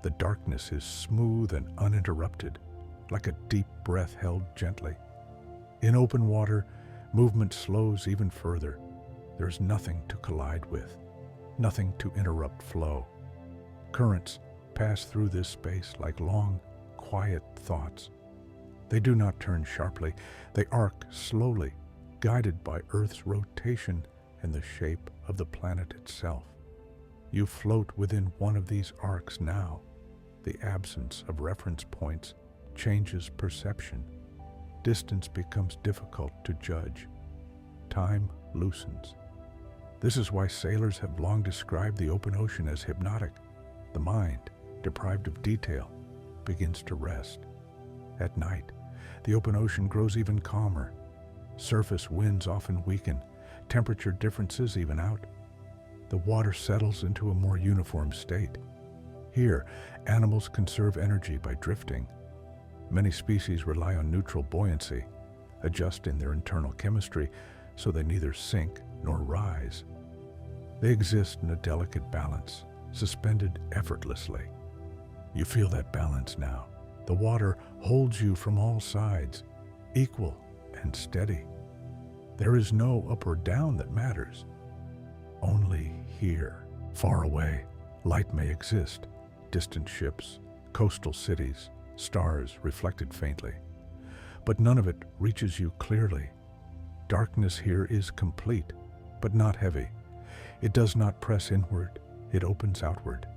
The darkness is smooth and uninterrupted, like a deep breath held gently. In open water, movement slows even further. There is nothing to collide with, nothing to interrupt flow. Currents pass through this space like long, quiet thoughts. They do not turn sharply. They arc slowly, guided by Earth's rotation and the shape of the planet itself. You float within one of these arcs now. The absence of reference points changes perception. Distance becomes difficult to judge. Time loosens. This is why sailors have long described the open ocean as hypnotic. The mind, deprived of detail, begins to rest. At night, the open ocean grows even calmer. Surface winds often weaken. Temperature differences even out. The water settles into a more uniform state. Here, animals conserve energy by drifting. Many species rely on neutral buoyancy, adjusting their internal chemistry so they neither sink nor rise. They exist in a delicate balance, suspended effortlessly. You feel that balance now. The water holds you from all sides, equal and steady. There is no up or down that matters. Only here, far away, light may exist. Distant ships, coastal cities, stars reflected faintly. But none of it reaches you clearly. Darkness here is complete, but not heavy. It does not press inward, it opens outward.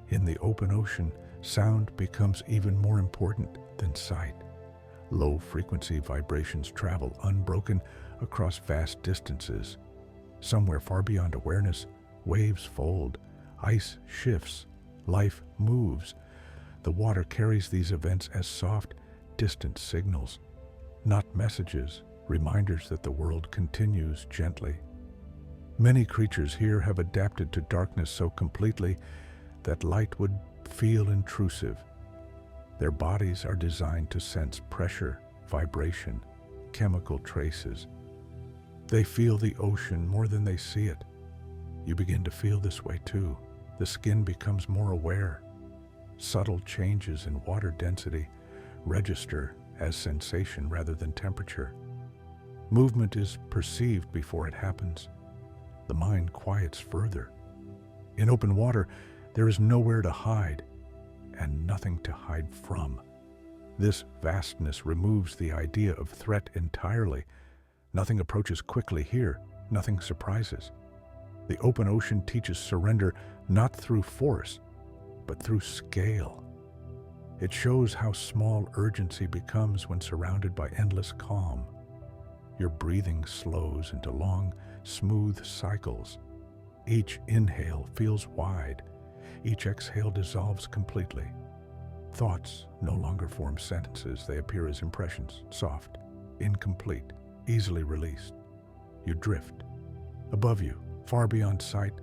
In the open ocean, sound becomes even more important than sight. Low-frequency vibrations travel unbroken across vast distances. Somewhere far beyond awareness, waves fold, ice shifts, life moves. The water carries these events as soft, distant signals, not messages, reminders that the world continues gently. Many creatures here have adapted to darkness so completely that light would feel intrusive. Their bodies are designed to sense pressure, vibration, chemical traces. They feel the ocean more than they see it. You begin to feel this way too. The skin becomes more aware. Subtle changes in water density register as sensation rather than temperature. Movement is perceived before it happens. The mind quiets further. In open water, there is nowhere to hide and nothing to hide from. This vastness removes the idea of threat entirely. Nothing approaches quickly here, nothing surprises. The open ocean teaches surrender not through force, but through scale. It shows how small urgency becomes when surrounded by endless calm. Your breathing slows into long, smooth cycles. Each inhale feels wide. Each exhale dissolves completely. Thoughts no longer form sentences. They appear as impressions, soft, incomplete, easily released. You drift. Above you, far beyond sight,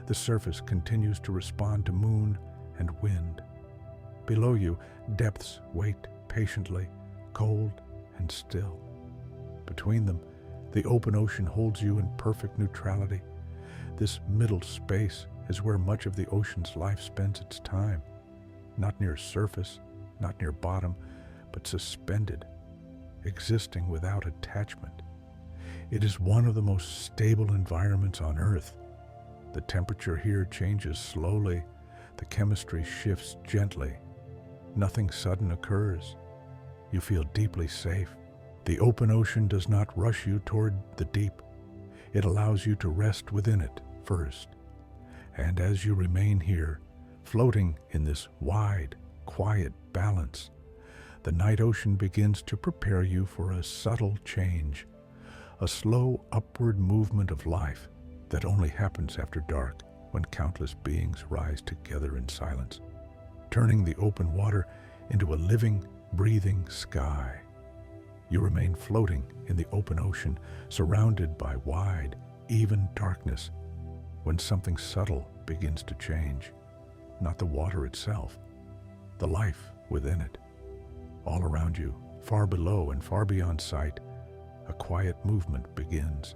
the surface continues to respond to moon and wind. Below you, depths wait patiently, cold and still. Between them, the open ocean holds you in perfect neutrality. This middle space is where much of the ocean's life spends its time. Not near surface, not near bottom, but suspended, existing without attachment. It is one of the most stable environments on Earth. The temperature here changes slowly. The chemistry shifts gently. Nothing sudden occurs. You feel deeply safe. The open ocean does not rush you toward the deep. It allows you to rest within it first. And as you remain here, floating in this wide, quiet balance, the night ocean begins to prepare you for a subtle change, a slow upward movement of life that only happens after dark, when countless beings rise together in silence, turning the open water into a living, breathing sky. You remain floating in the open ocean, surrounded by wide, even darkness, when something subtle begins to change. Not the water itself, the life within it. All around you, far below and far beyond sight, a quiet movement begins.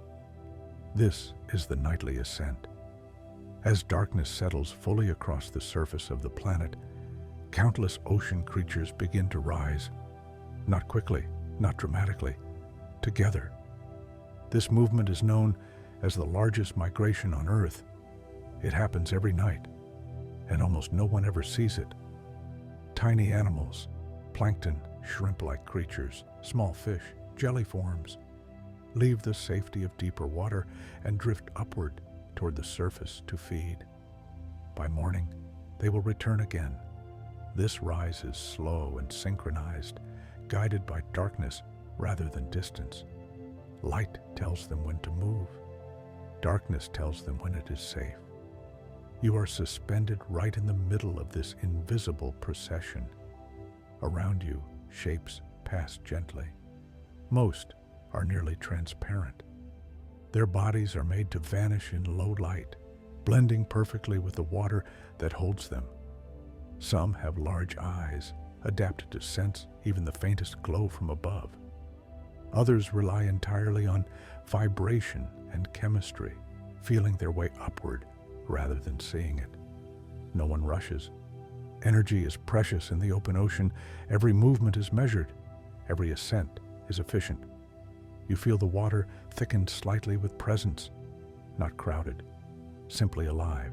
This is the nightly ascent. As darkness settles fully across the surface of the planet, countless ocean creatures begin to rise. Not quickly, not dramatically, together. This movement is known as the largest migration on Earth. It happens every night, and almost no one ever sees it. Tiny animals, plankton, shrimp-like creatures, small fish, jelly forms, leave the safety of deeper water and drift upward toward the surface to feed. By morning, they will return again. This rise is slow and synchronized, guided by darkness rather than distance. Light tells them when to move. Darkness tells them when it is safe. You are suspended right in the middle of this invisible procession. Around you, shapes pass gently. Most are nearly transparent. Their bodies are made to vanish in low light, blending perfectly with the water that holds them. Some have large eyes, adapted to sense even the faintest glow from above. Others rely entirely on vibration and chemistry, feeling their way upward rather than seeing it. No one rushes. Energy is precious in the open ocean. Every movement is measured. Every ascent is efficient. You feel the water thicken slightly with presence, not crowded, simply alive.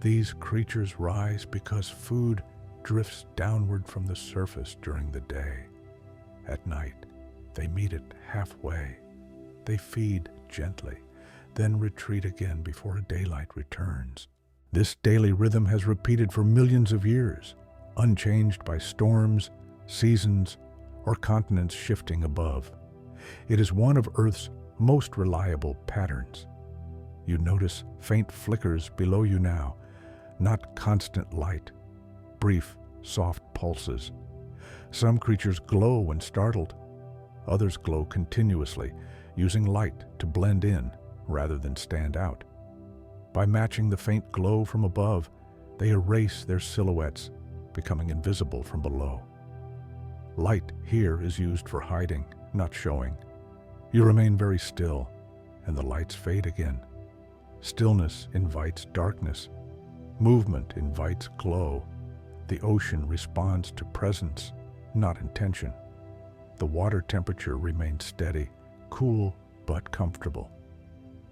These creatures rise because food drifts downward from the surface during the day. At night, they meet it halfway. They feed gently. then retreat again before daylight returns. This daily rhythm has repeated for millions of years, unchanged by storms, seasons, or continents shifting above. It is one of Earth's most reliable patterns. You notice faint flickers below you now, not constant light, brief, soft pulses. Some creatures glow when startled. Others glow continuously, using light to blend in rather than stand out. By matching the faint glow from above, they erase their silhouettes, becoming invisible from below. Light here is used for hiding, not showing. You remain very still, and the lights fade again. Stillness invites darkness. Movement invites glow. The ocean responds to presence, not intention. The water temperature remains steady, cool but comfortable.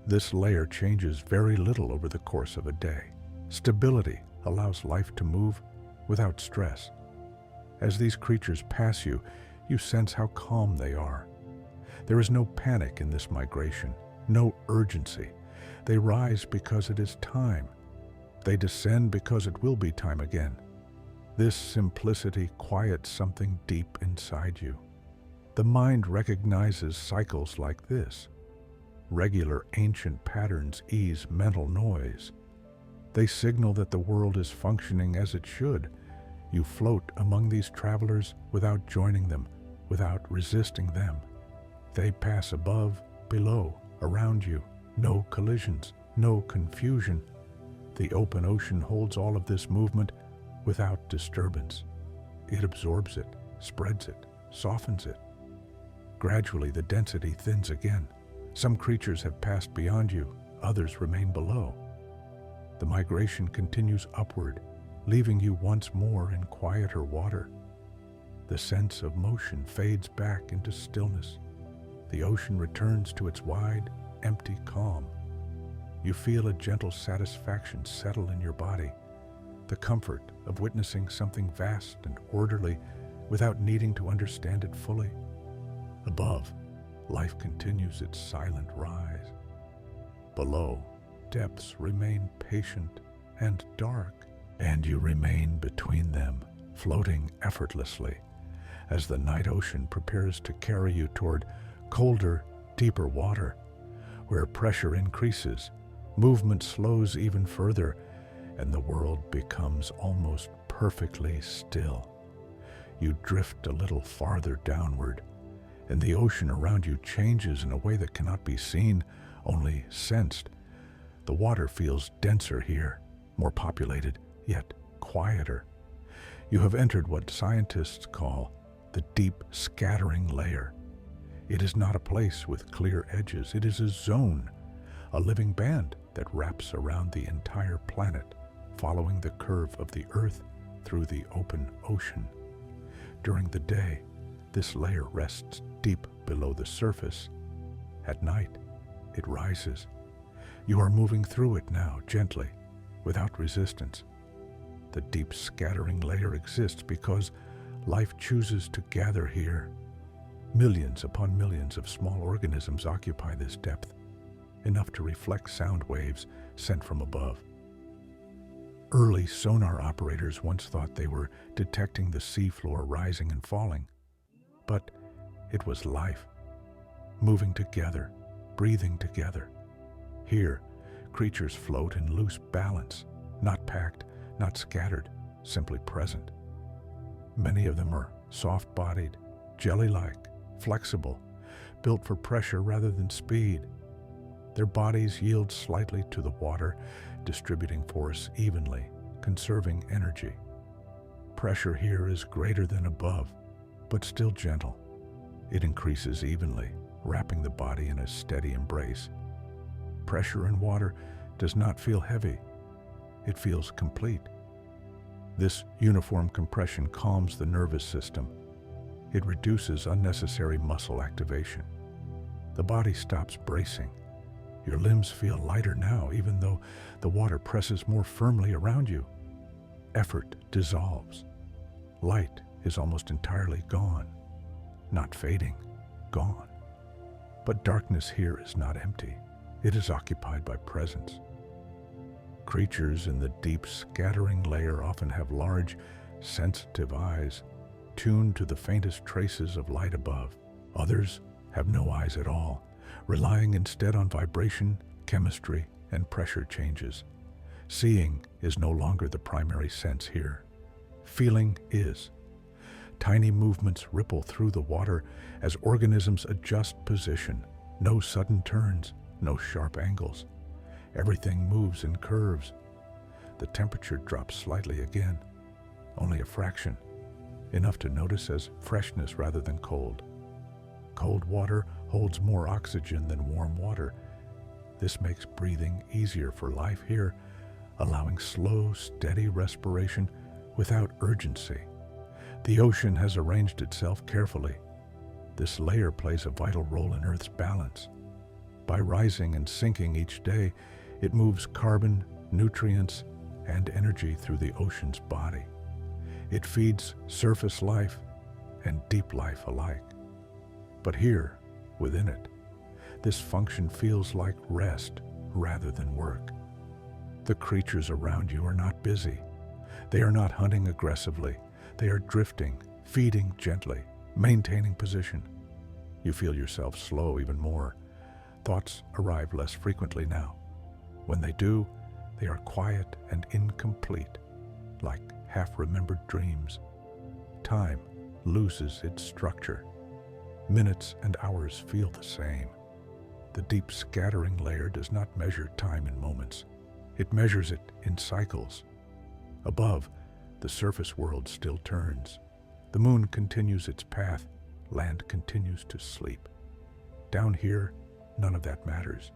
This layer changes very little over the course of a day. Stability allows life to move without stress. As these creatures pass you, you sense how calm they are. There is no panic in this migration, no urgency. They rise because it is time. They descend because it will be time again. This simplicity quiets something deep inside you. The mind recognizes cycles like this. Regular ancient patterns ease mental noise. They signal that the world is functioning as it should. You float among these travelers without joining them, without resisting them. They pass above, below, around you. No collisions, no confusion. The open ocean holds all of this movement without disturbance. It absorbs it, spreads it, softens it. Gradually, the density thins again. Some creatures have passed beyond you, others remain below. The migration continues upward, leaving you once more in quieter water. The sense of motion fades back into stillness. The ocean returns to its wide, empty calm. You feel a gentle satisfaction settle in your body, the comfort of witnessing something vast and orderly without needing to understand it fully. Above, life continues its silent rise. Below, depths remain patient and dark, and you remain between them, floating effortlessly as the night ocean prepares to carry you toward colder, deeper water, where pressure increases, movement slows even further, and the world becomes almost perfectly still. You drift a little farther downward, and the ocean around you changes in a way that cannot be seen, only sensed. The water feels denser here, more populated, yet quieter. You have entered what scientists call the deep scattering layer. It is not a place with clear edges. It is a zone, a living band that wraps around the entire planet, following the curve of the Earth through the open ocean. During the day, this layer rests deep below the surface. At night, it rises. You are moving through it now, gently, without resistance. The deep scattering layer exists because life chooses to gather here. Millions upon millions of small organisms occupy this depth, enough to reflect sound waves sent from above. Early sonar operators once thought they were detecting the seafloor rising and falling, but it was life, moving together, breathing together. Here, creatures float in loose balance, not packed, not scattered, simply present. Many of them are soft-bodied, jelly-like, flexible, built for pressure rather than speed. Their bodies yield slightly to the water, distributing force evenly, conserving energy. Pressure here is greater than above, but still gentle. It increases evenly, wrapping the body in a steady embrace. Pressure in water does not feel heavy. It feels complete. This uniform compression calms the nervous system. It reduces unnecessary muscle activation. The body stops bracing. Your limbs feel lighter now, even though the water presses more firmly around you. Effort dissolves. Light is almost entirely gone. Not fading, gone. But darkness here is not empty. It is occupied by presence. Creatures in the deep scattering layer often have large, sensitive eyes, tuned to the faintest traces of light above. Others have no eyes at all, relying instead on vibration, chemistry, and pressure changes. Seeing is no longer the primary sense here. Feeling is. Tiny movements ripple through the water as organisms adjust position. No sudden turns, no sharp angles. Everything moves in curves. The temperature drops slightly again, only a fraction, enough to notice as freshness rather than cold. Cold water holds more oxygen than warm water. This makes breathing easier for life here, allowing slow, steady respiration without urgency. The ocean has arranged itself carefully. This layer plays a vital role in Earth's balance. By rising and sinking each day, it moves carbon, nutrients, and energy through the ocean's body. It feeds surface life and deep life alike. But here, within it, this function feels like rest rather than work. The creatures around you are not busy. They are not hunting aggressively. They are drifting, feeding gently, maintaining position. You feel yourself slow even more. Thoughts arrive less frequently now. When they do, they are quiet and incomplete, like half-remembered dreams. Time loses its structure. Minutes and hours feel the same. The deep scattering layer does not measure time in moments. It measures it in cycles. Above, the surface world still turns. The moon continues its path. Land continues to sleep. Down here, none of that matters.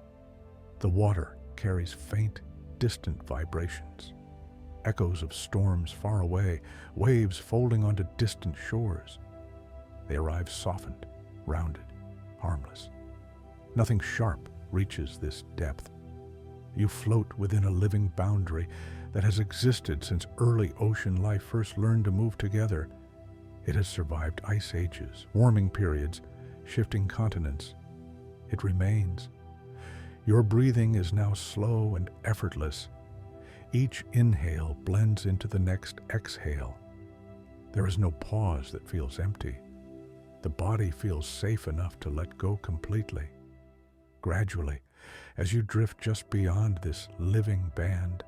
The water carries faint, distant vibrations, echoes of storms far away, waves folding onto distant shores. They arrive softened, rounded, harmless. Nothing sharp reaches this depth. You float within a living boundary that has existed since early ocean life first learned to move together. It has survived ice ages, warming periods, shifting continents. It remains. Your breathing is now slow and effortless. Each inhale blends into the next exhale. There is no pause that feels empty. The body feels safe enough to let go completely. Gradually, as you drift just beyond this living band,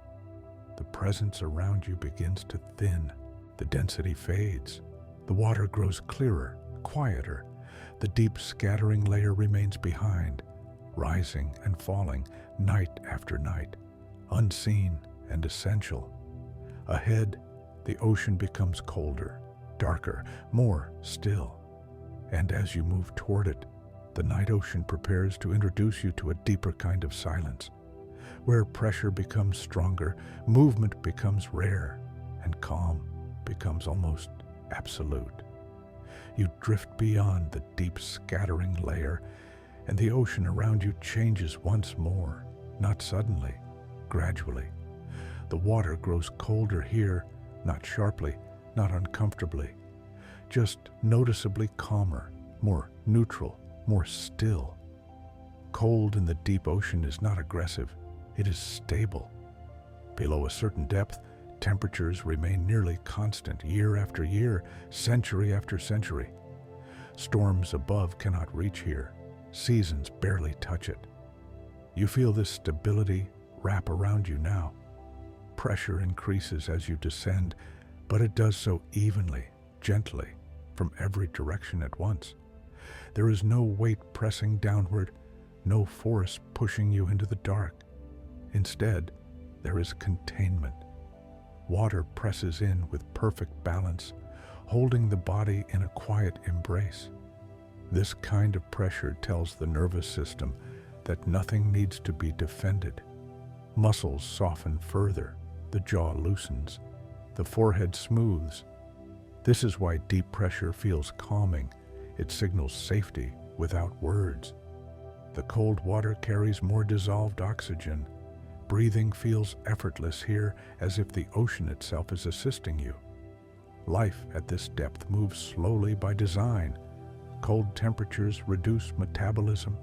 the presence around you begins to thin. The density fades. The water grows clearer, quieter. The deep scattering layer remains behind, rising and falling night after night, unseen and essential. Ahead, the ocean becomes colder, darker, more still. And as you move toward it, the night ocean prepares to introduce you to a deeper kind of silence, where pressure becomes stronger, movement becomes rare, and calm becomes almost absolute. You drift beyond the deep scattering layer, and the ocean around you changes once more, not suddenly, gradually. The water grows colder here, not sharply, not uncomfortably, just noticeably calmer, more neutral, more still. Cold in the deep ocean is not aggressive, it is stable. Below a certain depth, temperatures remain nearly constant year after year, century after century. Storms above cannot reach here. Seasons barely touch it. You feel this stability wrap around you now. Pressure increases as you descend, but it does so evenly, gently, from every direction at once. There is no weight pressing downward, no force pushing you into the dark. Instead, there is containment. Water presses in with perfect balance, holding the body in a quiet embrace. This kind of pressure tells the nervous system that nothing needs to be defended. Muscles soften further, the jaw loosens, the forehead smooths. This is why deep pressure feels calming. It signals safety without words. The cold water carries more dissolved oxygen. Breathing feels effortless here, as if the ocean itself is assisting you. Life at this depth moves slowly by design. Cold temperatures reduce metabolism.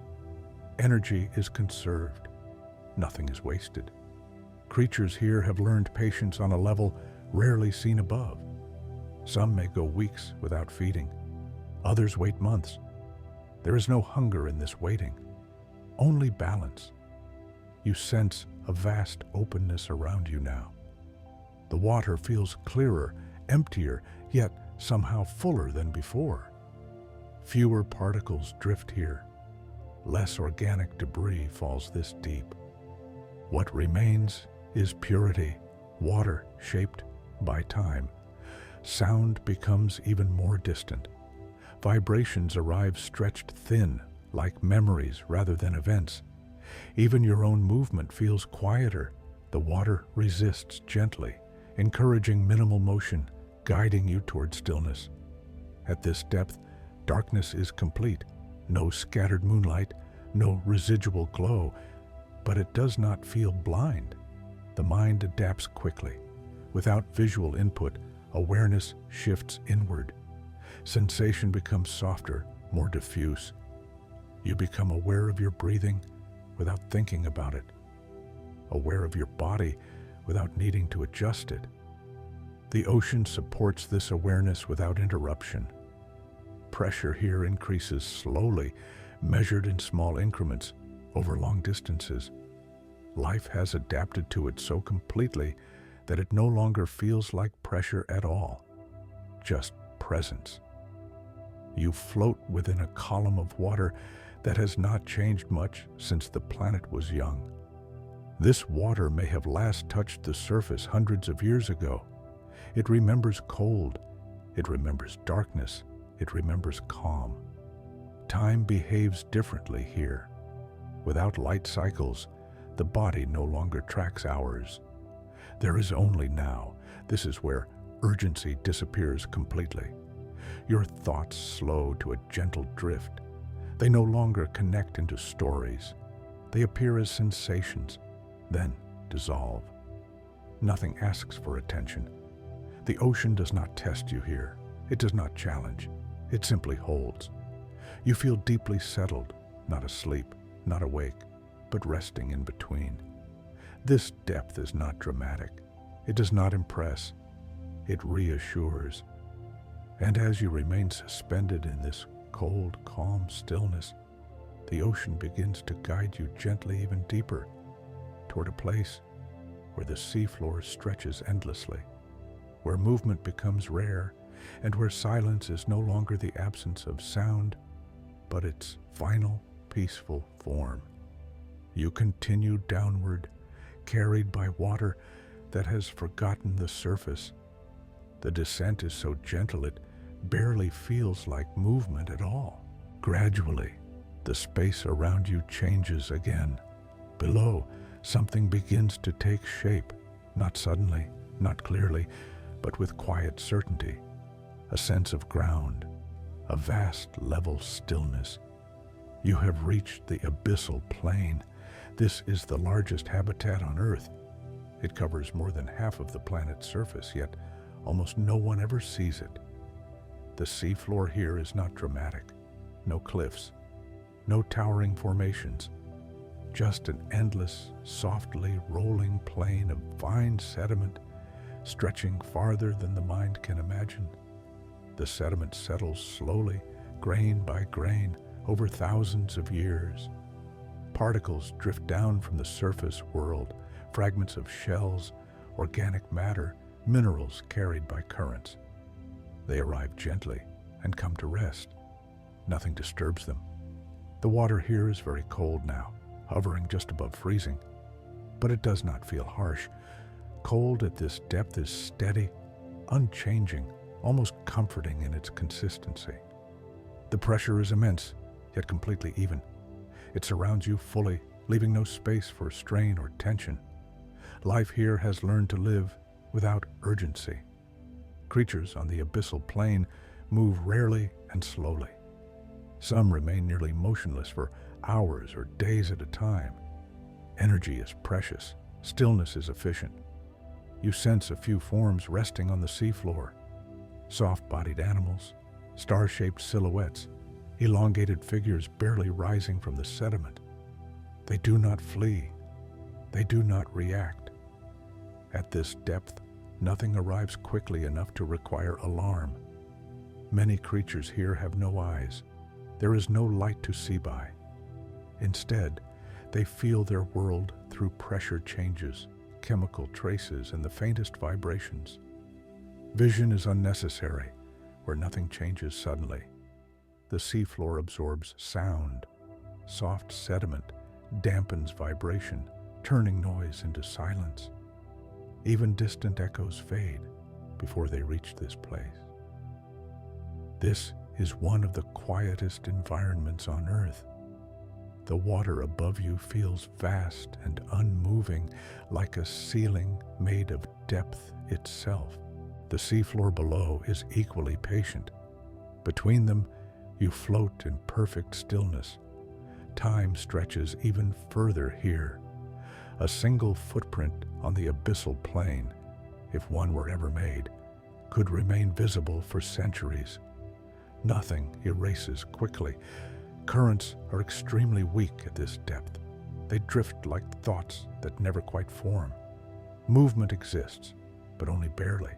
Energy is conserved. nothing is wasted. Creatures here have learned patience on a level rarely seen above. Some may go weeks without feeding. Others wait months. There is no hunger in this waiting, only balance. You sense a vast openness around you now. The water feels clearer, emptier, yet somehow fuller than before. Fewer particles drift here. Less organic debris falls this deep. What remains is purity, water shaped by time. Sound becomes even more distant. Vibrations arrive stretched thin, like memories rather than events. Even your own movement feels quieter. The water resists gently, encouraging minimal motion, guiding you toward stillness. At this depth, darkness is complete. No scattered moonlight, no residual glow, but it does not feel blind. The mind adapts quickly. Without visual input, awareness shifts inward. Sensation becomes softer, more diffuse. You become aware of your breathing without thinking about it, aware of your body without needing to adjust it. The ocean supports this awareness without interruption. Pressure here increases slowly, measured in small increments over long distances. Life has adapted to it so completely that it no longer feels like pressure at all, just presence. You float within a column of water that has not changed much since the planet was young. This water may have last touched the surface hundreds of years ago. It remembers cold, it remembers darkness, it remembers calm. Time behaves differently here. Without light cycles, the body no longer tracks hours. There is only now. This is where urgency disappears completely. Your thoughts slow to a gentle drift. They no longer connect into stories. They appear as sensations, then dissolve. Nothing asks for attention. The ocean does not test you here. It does not challenge. It simply holds. You feel deeply settled, not asleep, not awake, but resting in between. This depth is not dramatic. It does not impress. It reassures. And as you remain suspended in this cold, calm stillness, the ocean begins to guide you gently even deeper toward a place where the seafloor stretches endlessly, where movement becomes rare, and where silence is no longer the absence of sound, but its final, peaceful form. You continue downward, carried by water that has forgotten the surface. The descent is so gentle it barely feels like movement at all. Gradually, the space around you changes again. Below, something begins to take shape, not suddenly, not clearly, but with quiet certainty. A sense of ground, a vast level stillness. You have reached the abyssal plain. This is the largest habitat on Earth. It covers more than half of the planet's surface, yet almost no one ever sees it. The seafloor here is not dramatic. No cliffs, no towering formations. Just an endless, softly rolling plain of fine sediment stretching farther than the mind can imagine. The sediment settles slowly, grain by grain, over thousands of years. Particles drift down from the surface world, fragments of shells, organic matter, minerals carried by currents. They arrive gently and come to rest. Nothing disturbs them. The water here is very cold now, hovering just above freezing, but it does not feel harsh. Cold at this depth is steady, unchanging, almost comforting in its consistency. The pressure is immense, yet completely even. It surrounds you fully, leaving no space for strain or tension. Life here has learned to live without urgency. Creatures on the abyssal plain move rarely and slowly. Some remain nearly motionless for hours or days at a time. Energy is precious. Stillness is efficient. You sense a few forms resting on the seafloor. Soft-bodied animals, star-shaped silhouettes, elongated figures barely rising from the sediment. They do not flee. They do not react. At this depth, nothing arrives quickly enough to require alarm. Many creatures here have no eyes. There is no light to see by. Instead, they feel their world through pressure changes, chemical traces, and the faintest vibrations. Vision is unnecessary where nothing changes suddenly. The seafloor absorbs sound. Soft sediment dampens vibration, turning noise into silence. Even distant echoes fade before they reach this place. This is one of the quietest environments on Earth. The water above you feels vast and unmoving, like a ceiling made of depth itself. The seafloor below is equally patient. Between them, you float in perfect stillness. Time stretches even further here. A single footprint on the abyssal plain, if one were ever made, could remain visible for centuries. Nothing erases quickly. Currents are extremely weak at this depth. They drift like thoughts that never quite form. Movement exists, but only barely.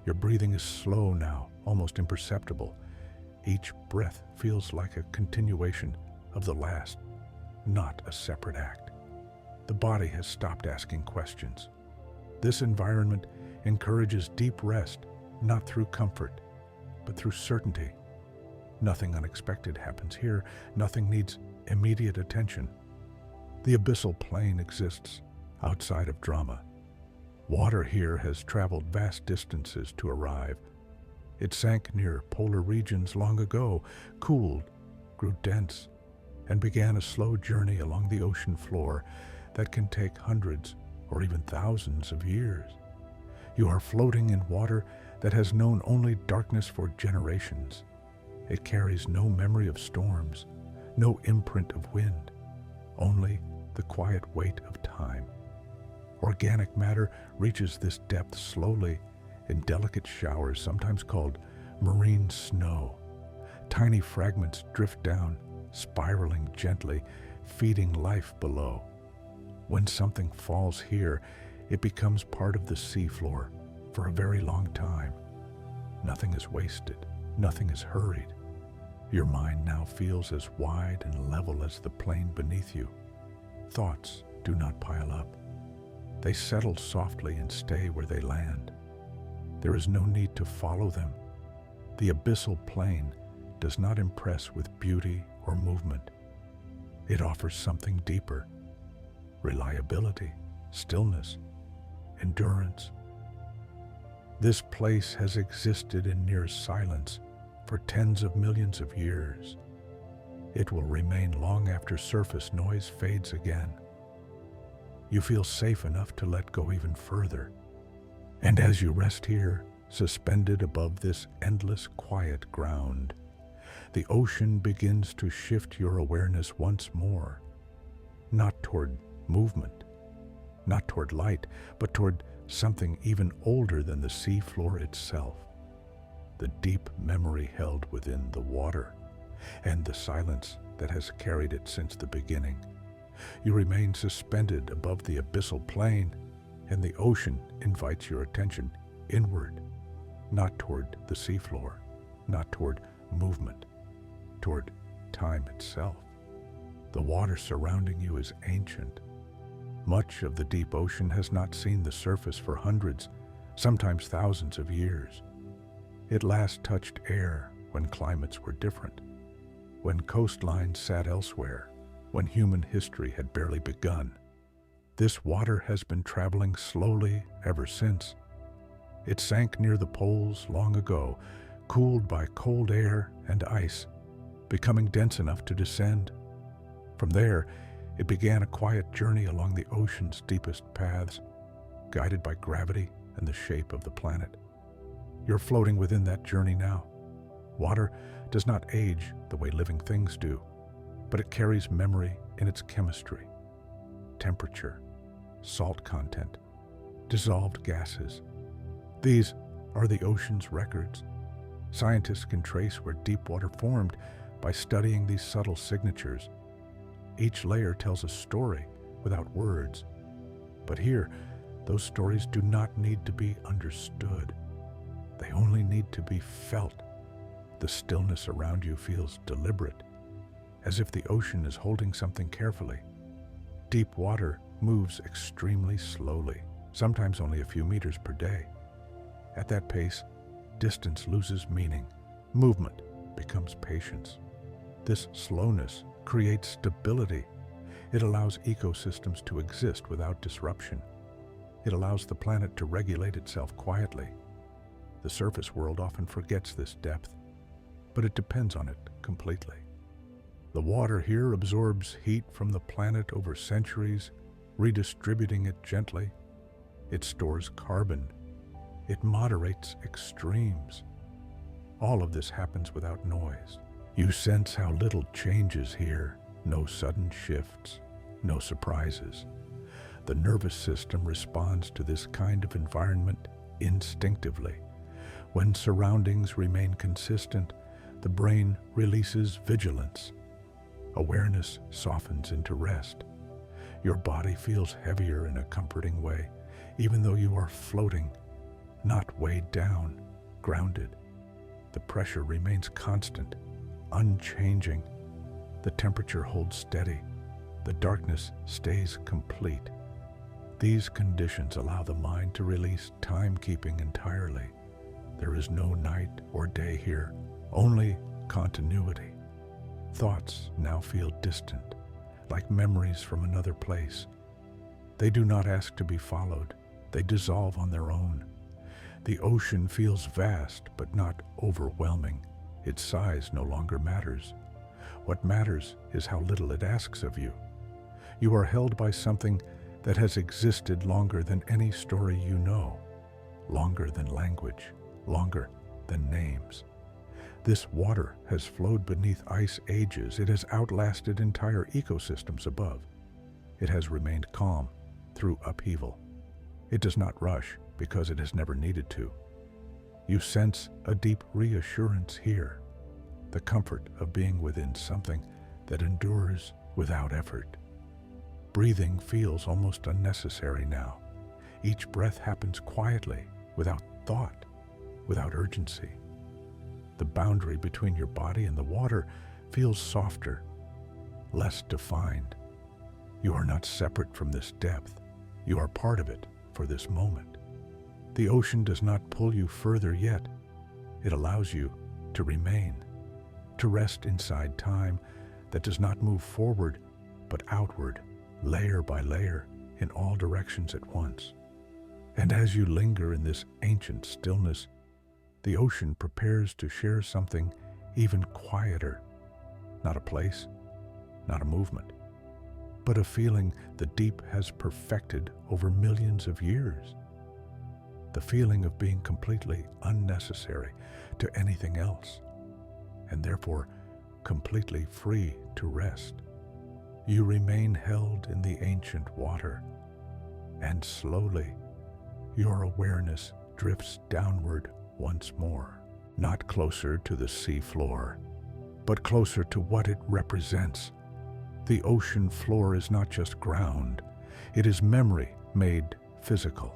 Your breathing is slow now, almost imperceptible. Each breath feels like a continuation of the last, not a separate act. The body has stopped asking questions. This environment encourages deep rest, not through comfort, but through certainty. Nothing unexpected happens here. Nothing needs immediate attention. The abyssal plain exists outside of drama. Water here has traveled vast distances to arrive. It sank near polar regions long ago, cooled, grew dense, and began a slow journey along the ocean floor that can take hundreds or even thousands of years. You are floating in water that has known only darkness for generations. It carries no memory of storms, no imprint of wind, only the quiet weight of time. Organic matter reaches this depth slowly in delicate showers, sometimes called marine snow. Tiny fragments drift down, spiraling gently, feeding life below. When something falls here, it becomes part of the seafloor for a very long time. Nothing is wasted, nothing is hurried. Your mind now feels as wide and level as the plain beneath you. Thoughts do not pile up. They settle softly and stay where they land. There is no need to follow them. The abyssal plain does not impress with beauty or movement. It offers something deeper: reliability, stillness, endurance. This place has existed in near silence for tens of millions of years. It will remain long after surface noise fades again. You feel safe enough to let go even further. And as you rest here, suspended above this endless quiet ground, the ocean begins to shift your awareness once more, not toward movement, not toward light, but toward something even older than the seafloor itself. The deep memory held within the water, and the silence that has carried it since the beginning. You remain suspended above the abyssal plain, and the ocean invites your attention inward, not toward the seafloor, not toward movement, toward time itself. The water surrounding you is ancient. Much of the deep ocean has not seen the surface for hundreds, sometimes thousands of years. It last touched air when climates were different, when coastlines sat elsewhere, when human history had barely begun. This water has been traveling slowly ever since. It sank near the poles long ago, cooled by cold air and ice, becoming dense enough to descend. From there, it began a quiet journey along the ocean's deepest paths, guided by gravity and the shape of the planet. You're floating within that journey now. Water does not age the way living things do, but it carries memory in its chemistry: temperature, salt content, dissolved gases. These are the ocean's records. Scientists can trace where deep water formed by studying these subtle signatures. Each layer tells a story without words, But here, those stories do not need to be understood. They only need to be felt. The stillness around you feels deliberate, as if the ocean is holding something carefully. Deep water moves extremely slowly, sometimes only a few meters per day. At that pace, distance loses meaning. Movement becomes patience. This slowness creates stability. It allows ecosystems to exist without disruption. It allows the planet to regulate itself quietly. The surface world often forgets this depth, but it depends on it completely. The water here absorbs heat from the planet over centuries, redistributing it gently. It stores carbon. It moderates extremes. All of this happens without noise. You sense how little changes here, no sudden shifts, no surprises. The nervous system responds to this kind of environment instinctively. When surroundings remain consistent, the brain releases vigilance. Awareness softens into rest. Your body feels heavier in a comforting way, even though you are floating, not weighed down, grounded. The pressure remains constant, unchanging. The temperature holds steady. The darkness stays complete. These conditions allow the mind to release timekeeping entirely. There is no night or day here, only continuity. Thoughts now feel distant, like memories from another place. They do not ask to be followed. They dissolve on their own. The ocean feels vast, but not overwhelming. Its size no longer matters. What matters is how little it asks of you. You are held by something that has existed longer than any story you know, longer than language, longer than names. This water has flowed beneath ice ages. It has outlasted entire ecosystems above. It has remained calm through upheaval. It does not rush because it has never needed to. You sense a deep reassurance here, the comfort of being within something that endures without effort. Breathing feels almost unnecessary now. Each breath happens quietly, without thought, without urgency. The boundary between your body and the water feels softer, less defined. You are not separate from this depth. You are part of it for this moment. The ocean does not pull you further yet. It allows you to remain, to rest inside time that does not move forward, but outward, layer by layer, in all directions at once. And as you linger in this ancient stillness, the ocean prepares to share something even quieter. Not a place, not a movement, but a feeling the deep has perfected over millions of years. The feeling of being completely unnecessary to anything else, and therefore completely free to rest. You remain held in the ancient water, and slowly your awareness drifts downward once more, not closer to the sea floor, but closer to what it represents. The ocean floor is not just ground, it is memory made physical.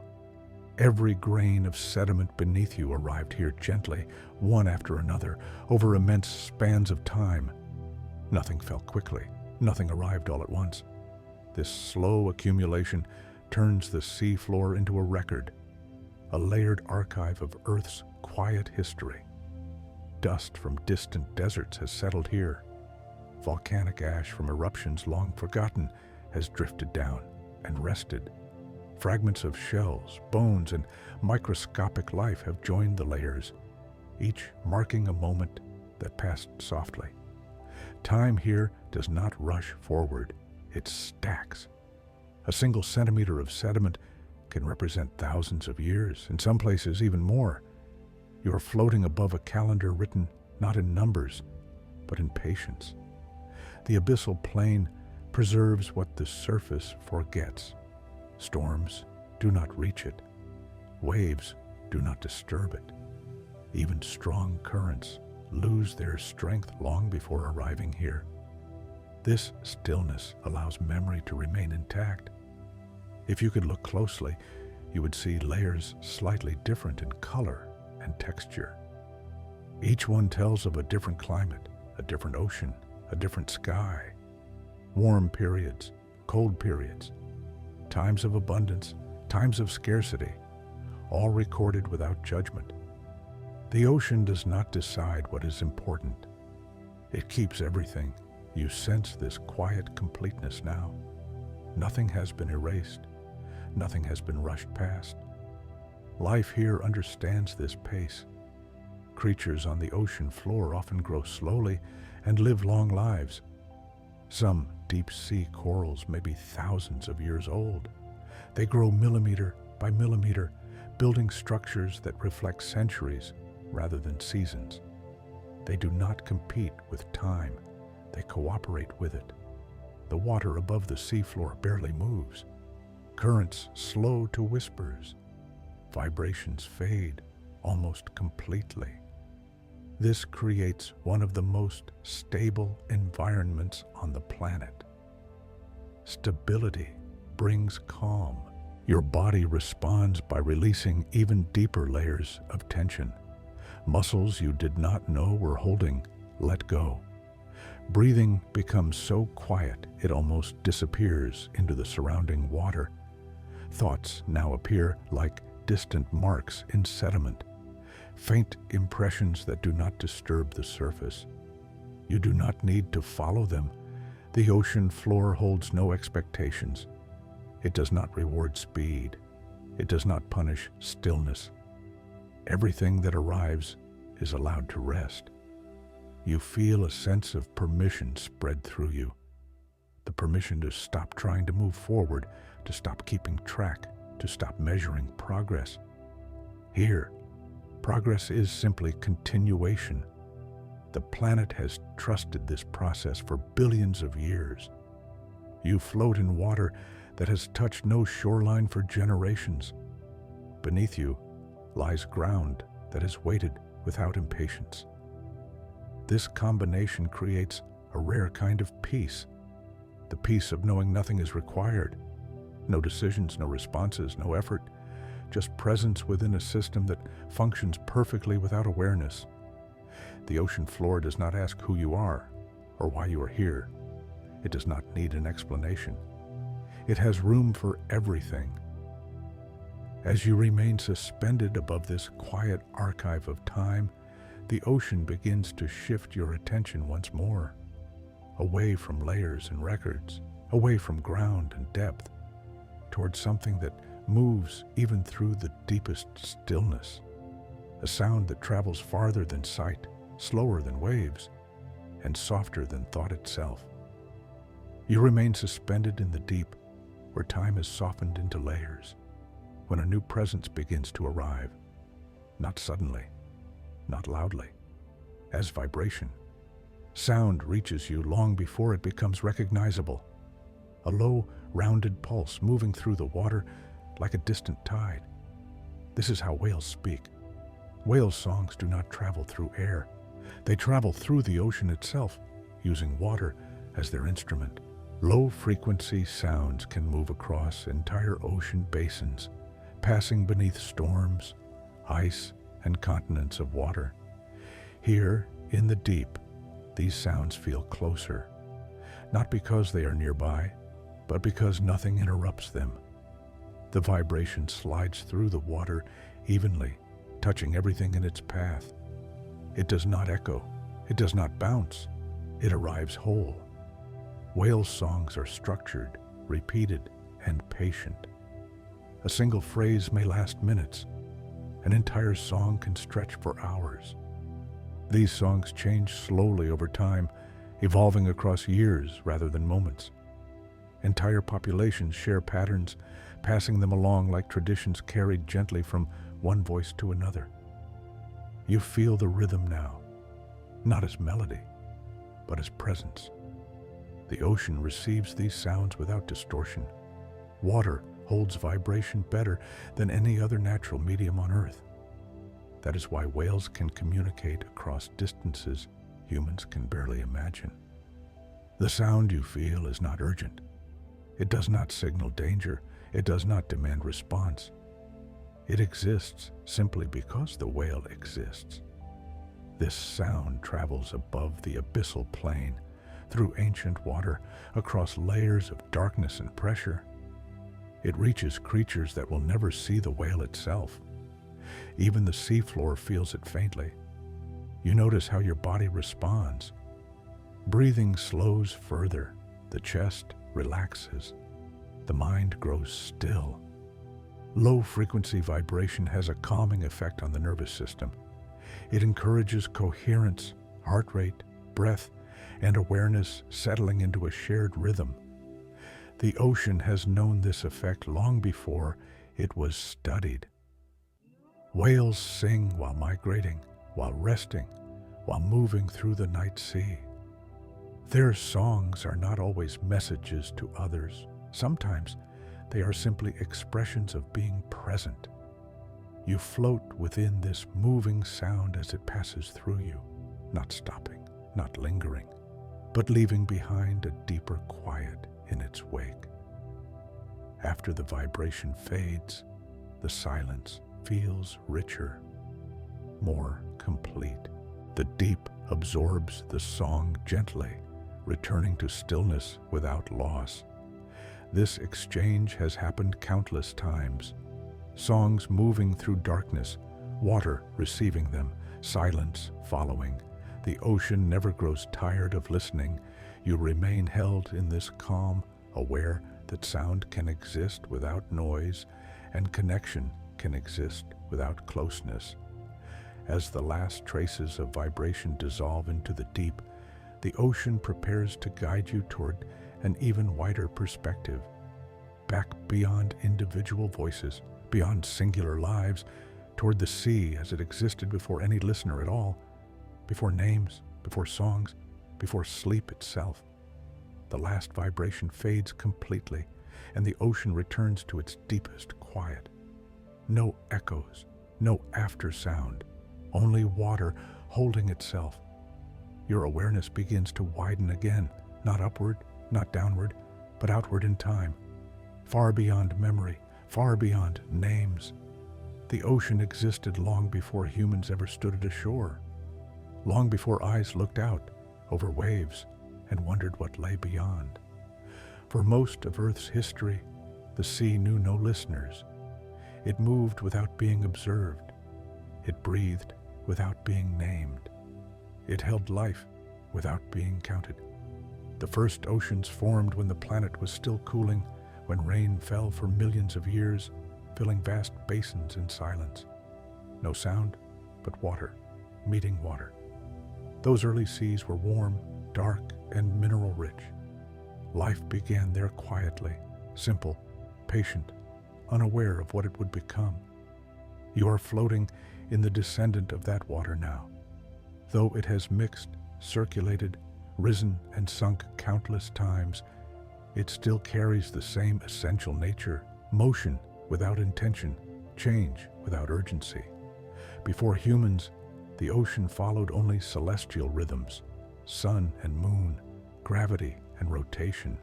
Every grain of sediment beneath you arrived here gently, one after another, over immense spans of time. Nothing fell quickly, nothing arrived all at once. This slow accumulation turns the sea floor into a record, a layered archive of Earth's quiet history. Dust from distant deserts has settled here. Volcanic ash from eruptions long forgotten has drifted down and rested. Fragments of shells, bones, and microscopic life have joined the layers, each marking a moment that passed softly. Time here does not rush forward, it stacks. A single centimeter of sediment can represent thousands of years, in some places even more. You are floating above a calendar written not in numbers, but in patience. The abyssal plain preserves what the surface forgets. Storms do not reach it. Waves do not disturb it. Even strong currents lose their strength long before arriving here. This stillness allows memory to remain intact. If you could look closely, you would see layers slightly different in color and texture. Each one tells of a different climate, a different ocean, a different sky. Warm periods, cold periods, times of abundance, times of scarcity, all recorded without judgment. The ocean does not decide what is important. It keeps everything. You sense this quiet completeness now. Nothing has been erased. Nothing has been rushed past. Life here understands this pace. Creatures on the ocean floor often grow slowly and live long lives. Some deep-sea corals may be thousands of years old. They grow millimeter by millimeter, building structures that reflect centuries rather than seasons. They do not compete with time. They cooperate with it. The water above the seafloor barely moves. Currents slow to whispers. Vibrations fade almost completely. This creates one of the most stable environments on the planet. Stability brings calm. Your body responds by releasing even deeper layers of tension. Muscles you did not know were holding let go. Breathing becomes so quiet it almost disappears into the surrounding water. Thoughts now appear like distant marks in sediment, faint impressions that do not disturb the surface. You do not need to follow them. The ocean floor holds no expectations. It does not reward speed. It does not punish stillness. Everything that arrives is allowed to rest. You feel a sense of permission spread through you. The permission to stop trying to move forward, to stop keeping track, to stop measuring progress. Here, progress is simply continuation. The planet has trusted this process for billions of years. You float in water that has touched no shoreline for generations. Beneath you lies ground that has waited without impatience. This combination creates a rare kind of peace, the peace of knowing nothing is required. No decisions, no responses, no effort, just presence within a system that functions perfectly without awareness. The ocean floor does not ask who you are or why you are here. It does not need an explanation. It has room for everything. As you remain suspended above this quiet archive of time, the ocean begins to shift your attention once more, away from layers and records, away from ground and depth, towards something that moves even through the deepest stillness, a sound that travels farther than sight, slower than waves, and softer than thought itself. You remain suspended in the deep, where time is softened into layers, when a new presence begins to arrive, not suddenly, not loudly, as vibration. Sound reaches you long before it becomes recognizable, a low, rounded pulse moving through the water like a distant tide. This is how whales speak. Whale songs do not travel through air. They travel through the ocean itself, using water as their instrument. Low-frequency sounds can move across entire ocean basins, passing beneath storms, ice, and continents of water. Here, in the deep, these sounds feel closer, not because they are nearby, but because nothing interrupts them. The vibration slides through the water evenly, touching everything in its path. It does not echo. It does not bounce. It arrives whole. Whale songs are structured, repeated, and patient. A single phrase may last minutes. An entire song can stretch for hours. These songs change slowly over time, evolving across years rather than moments. Entire populations share patterns, passing them along like traditions carried gently from one voice to another. You feel the rhythm now, not as melody, but as presence. The ocean receives these sounds without distortion. Water holds vibration better than any other natural medium on Earth. That is why whales can communicate across distances humans can barely imagine. The sound you feel is not urgent. It does not signal danger. It does not demand response. It exists simply because the whale exists. This sound travels above the abyssal plain, through ancient water, across layers of darkness and pressure. It reaches creatures that will never see the whale itself. Even the seafloor feels it faintly. You notice how your body responds. Breathing slows further, the chest relaxes, the mind grows still. Low-frequency vibration has a calming effect on the nervous system. It encourages coherence, heart rate, breath, and awareness settling into a shared rhythm. The ocean has known this effect long before it was studied. Whales sing while migrating, while resting, while moving through the night sea. Their songs are not always messages to others. Sometimes they are simply expressions of being present. You float within this moving sound as it passes through you, not stopping, not lingering, but leaving behind a deeper quiet in its wake. After the vibration fades, the silence feels richer, more complete. The deep absorbs the song gently, returning to stillness without loss. This exchange has happened countless times. Songs moving through darkness, water receiving them, silence following. The ocean never grows tired of listening. You remain held in this calm, aware that sound can exist without noise and connection can exist without closeness. As the last traces of vibration dissolve into the deep, the ocean prepares to guide you toward an even wider perspective, back beyond individual voices, beyond singular lives, toward the sea as it existed before any listener at all, before names, before songs, before sleep itself. The last vibration fades completely, and the ocean returns to its deepest quiet. No echoes, no after sound, only water holding itself. Your awareness begins to widen again, not upward, not downward, but outward in time, far beyond memory, far beyond names. The ocean existed long before humans ever stood at a shore, long before eyes looked out over waves and wondered what lay beyond. For most of Earth's history, the sea knew no listeners. It moved without being observed. It breathed without being named. It held life without being counted. The first oceans formed when the planet was still cooling, when rain fell for millions of years, filling vast basins in silence. No sound, but water, meeting water. Those early seas were warm, dark, and mineral-rich. Life began there quietly, simple, patient, unaware of what it would become. You are floating in the descendant of that water now. Though it has mixed, circulated, risen, and sunk countless times, it still carries the same essential nature, motion without intention, change without urgency. Before humans, the ocean followed only celestial rhythms, sun and moon, gravity and rotation.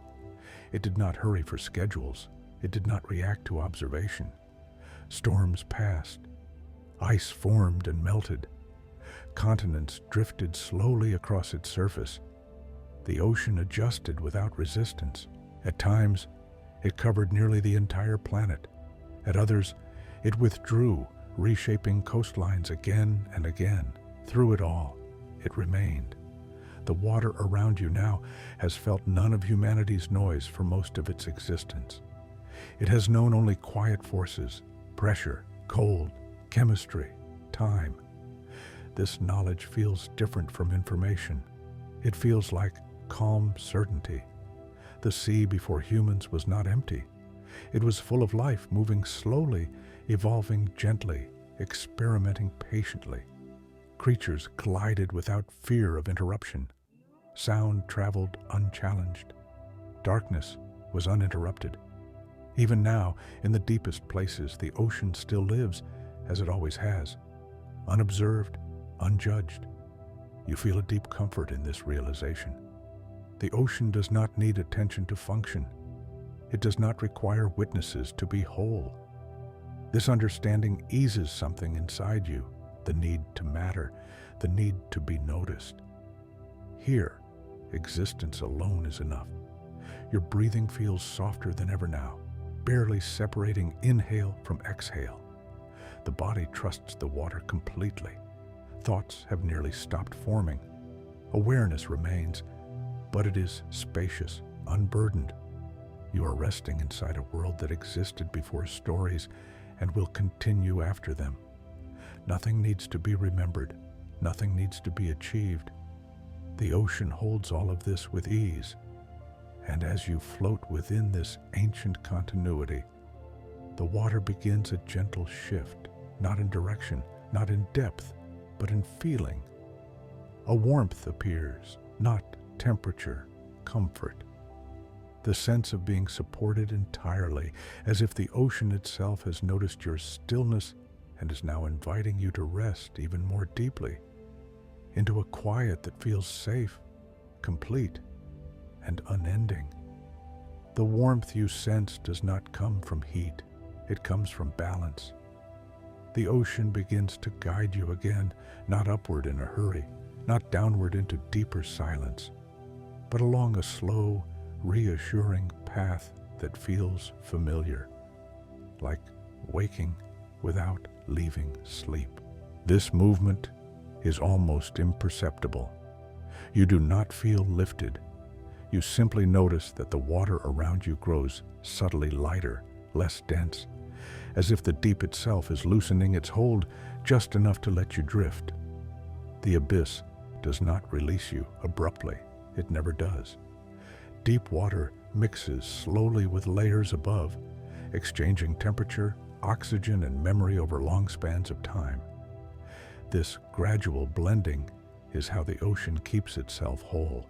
It did not hurry for schedules. It did not react to observation. Storms passed. Ice formed and melted. Continents drifted slowly across its surface. The ocean adjusted without resistance. At times, it covered nearly the entire planet. At others, it withdrew, reshaping coastlines again and again. Through it all, it remained. The water around you now has felt none of humanity's noise for most of its existence. It has known only quiet forces, pressure, cold, chemistry, time. This knowledge feels different from information. It feels like calm certainty. The sea before humans was not empty. It was full of life, moving slowly, evolving gently, experimenting patiently. Creatures glided without fear of interruption. Sound traveled unchallenged. Darkness was uninterrupted. Even now, in the deepest places, the ocean still lives, as it always has, unobserved, unjudged. You feel a deep comfort in this realization. The ocean does not need attention to function. It does not require witnesses to be whole. This understanding eases something inside you, the need to matter, the need to be noticed. Here, existence alone is enough. Your breathing feels softer than ever now, barely separating inhale from exhale. The body trusts the water completely. Thoughts have nearly stopped forming. Awareness remains, but it is spacious, unburdened. You are resting inside a world that existed before stories and will continue after them. Nothing needs to be remembered. Nothing needs to be achieved. The ocean holds all of this with ease. And as you float within this ancient continuity, the water begins a gentle shift, not in direction, not in depth, but in feeling. A warmth appears, not temperature, comfort. The sense of being supported entirely, as if the ocean itself has noticed your stillness and is now inviting you to rest even more deeply, into a quiet that feels safe, complete, and unending. The warmth you sense does not come from heat, it comes from balance. The ocean begins to guide you again, not upward in a hurry, not downward into deeper silence, but along a slow, reassuring path that feels familiar, like waking without leaving sleep. This movement is almost imperceptible. You do not feel lifted. You simply notice that the water around you grows subtly lighter, less dense, as if the deep itself is loosening its hold just enough to let you drift. The abyss does not release you abruptly. It never does. Deep water mixes slowly with layers above, exchanging temperature, oxygen, and memory over long spans of time. This gradual blending is how the ocean keeps itself whole.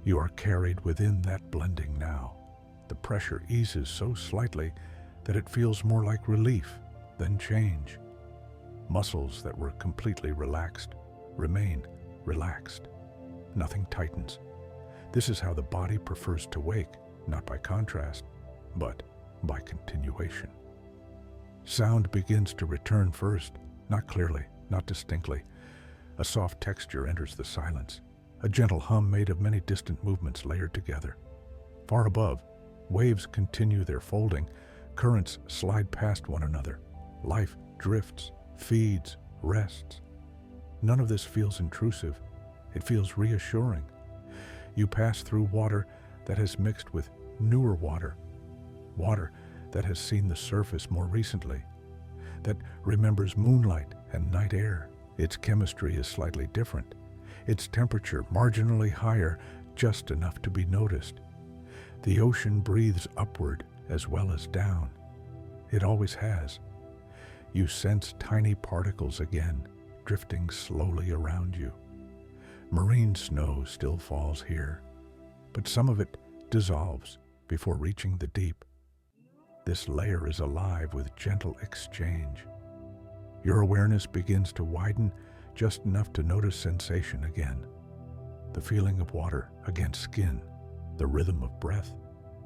You are carried within that blending now. The pressure eases so slightly that it feels more like relief than change. Muscles that were completely relaxed remain relaxed. Nothing tightens. This is how the body prefers to wake, not by contrast, but by continuation. Sound begins to return first, not clearly, not distinctly. A soft texture enters the silence, a gentle hum made of many distant movements layered together. Far above, waves continue their folding, currents slide past one another. Life drifts, feeds, rests. None of this feels intrusive. It feels reassuring. You pass through water that has mixed with newer water, water that has seen the surface more recently, that remembers moonlight and night air. Its chemistry is slightly different, its temperature marginally higher, just enough to be noticed. The ocean breathes upward as well as down. It always has. You sense tiny particles again, drifting slowly around you. Marine snow still falls here, but some of it dissolves before reaching the deep. This layer is alive with gentle exchange. Your awareness begins to widen just enough to notice sensation again. The feeling of water against skin, the rhythm of breath,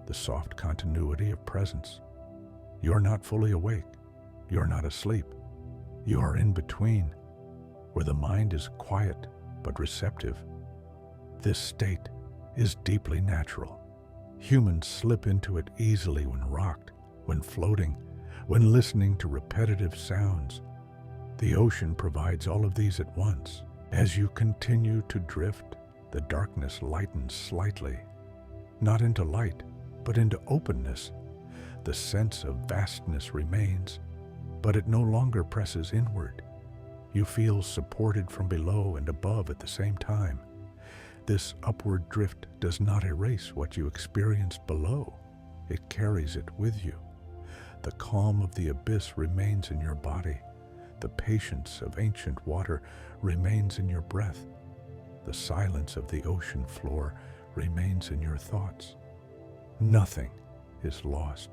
the soft continuity of presence. You're not fully awake. You're not asleep. You are in between, where the mind is quiet but receptive. This state is deeply natural. Humans slip into it easily when rocked, when floating, when listening to repetitive sounds. The ocean provides all of these at once. As you continue to drift, the darkness lightens slightly, not into light, but into openness. The sense of vastness remains, but it no longer presses inward. You feel supported from below and above at the same time. This upward drift does not erase what you experienced below. It carries it with you. The calm of the abyss remains in your body. The patience of ancient water remains in your breath. The silence of the ocean floor remains in your thoughts. Nothing is lost.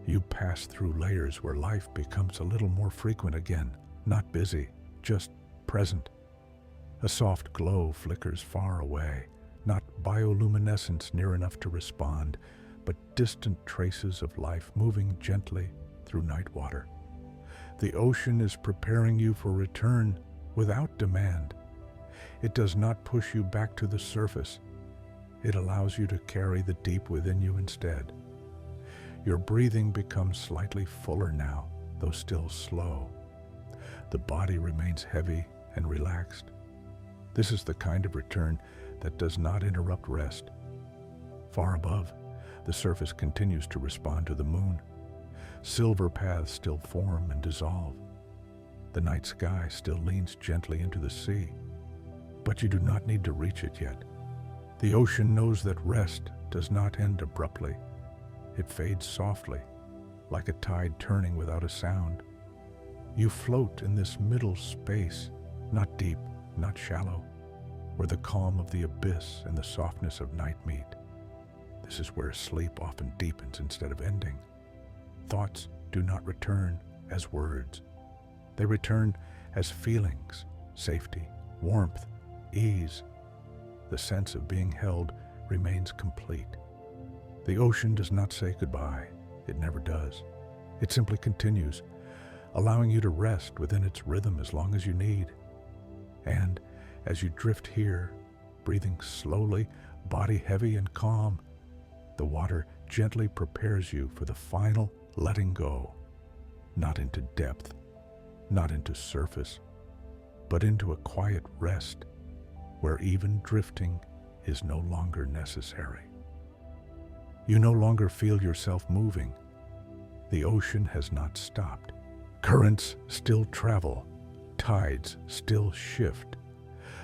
You pass through layers where life becomes a little more frequent again. Not busy, just present. A soft glow flickers far away, not bioluminescence near enough to respond, but distant traces of life moving gently through night water. The ocean is preparing you for return without demand. It does not push you back to the surface. It allows you to carry the deep within you instead. Your breathing becomes slightly fuller now, though still slow. The body remains heavy and relaxed. This is the kind of return that does not interrupt rest. Far above, the surface continues to respond to the moon. Silver paths still form and dissolve. The night sky still leans gently into the sea. But you do not need to reach it yet. The ocean knows that rest does not end abruptly. It fades softly, like a tide turning without a sound. You float in this middle space, not deep, not shallow, where the calm of the abyss and the softness of night meet. This is where sleep often deepens instead of ending. Thoughts do not return as words. They return as feelings, safety, warmth, ease. The sense of being held remains complete. The ocean does not say goodbye. It never does. It simply continues, allowing you to rest within its rhythm as long as you need. And as you drift here, breathing slowly, body heavy and calm, the water gently prepares you for the final letting go, not into depth, not into surface, but into a quiet rest where even drifting is no longer necessary. You no longer feel yourself moving. The ocean has not stopped. Currents still travel. Tides still shift.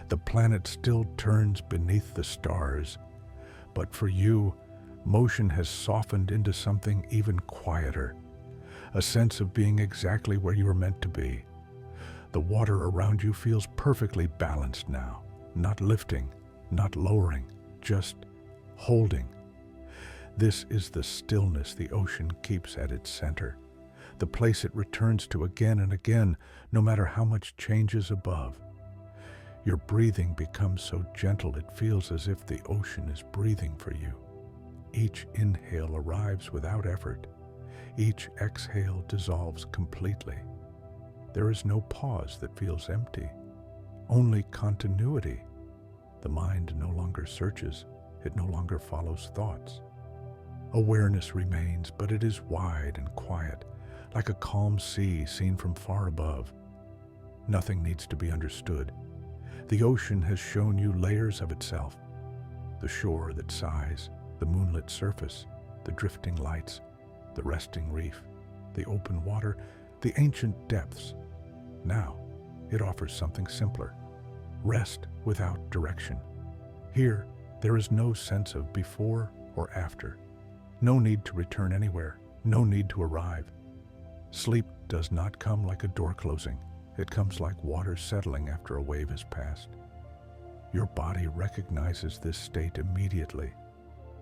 The planet still turns beneath the stars. But for you, motion has softened into something even quieter, a sense of being exactly where you are meant to be. The water around you feels perfectly balanced now, not lifting, not lowering, just holding. This is the stillness the ocean keeps at its center, the place it returns to again and again, no matter how much changes above. Your breathing becomes so gentle it feels as if the ocean is breathing for you. Each inhale arrives without effort. Each exhale dissolves completely. There is no pause that feels empty, only continuity. The mind no longer searches, it no longer follows thoughts. Awareness remains, but it is wide and quiet, like a calm sea seen from far above. Nothing needs to be understood. The ocean has shown you layers of itself. The shore that sighs, the moonlit surface, the drifting lights, the resting reef, the open water, the ancient depths. Now, it offers something simpler. Rest without direction. Here, there is no sense of before or after. No need to return anywhere. No need to arrive. Sleep does not come like a door closing. It comes like water settling after a wave has passed. Your body recognizes this state immediately.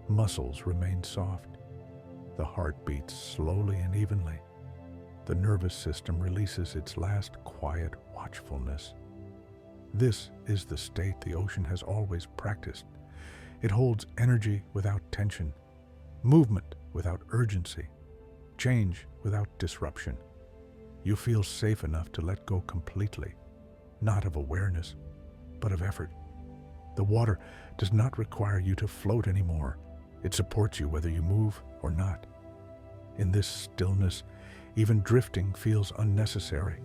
Muscles remain soft. The heart beats slowly and evenly. The nervous system releases its last quiet watchfulness. This is the state the ocean has always practiced. It holds energy without tension, movement without urgency, change without disruption. You feel safe enough to let go completely, not of awareness, but of effort. The water does not require you to float anymore. It supports you whether you move or not. In this stillness, even drifting feels unnecessary.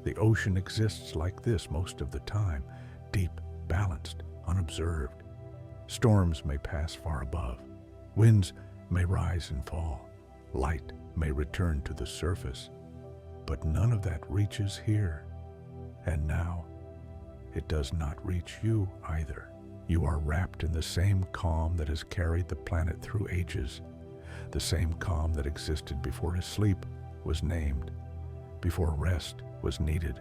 The ocean exists like this most of the time, deep, balanced, unobserved. Storms may pass far above. Winds may rise and fall. Light may return to the surface. But none of that reaches here. And now, it does not reach you either. You are wrapped in the same calm that has carried the planet through ages, the same calm that existed before sleep was named, before rest was needed.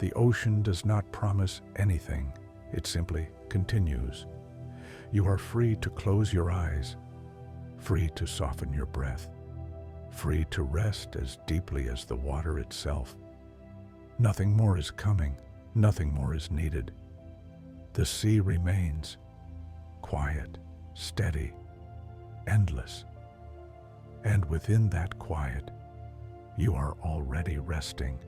The ocean does not promise anything. It simply continues. You are free to close your eyes, free to soften your breath, free to rest as deeply as the water itself. Nothing more is coming, nothing more is needed. The sea remains quiet, steady, endless. And within that quiet, you are already resting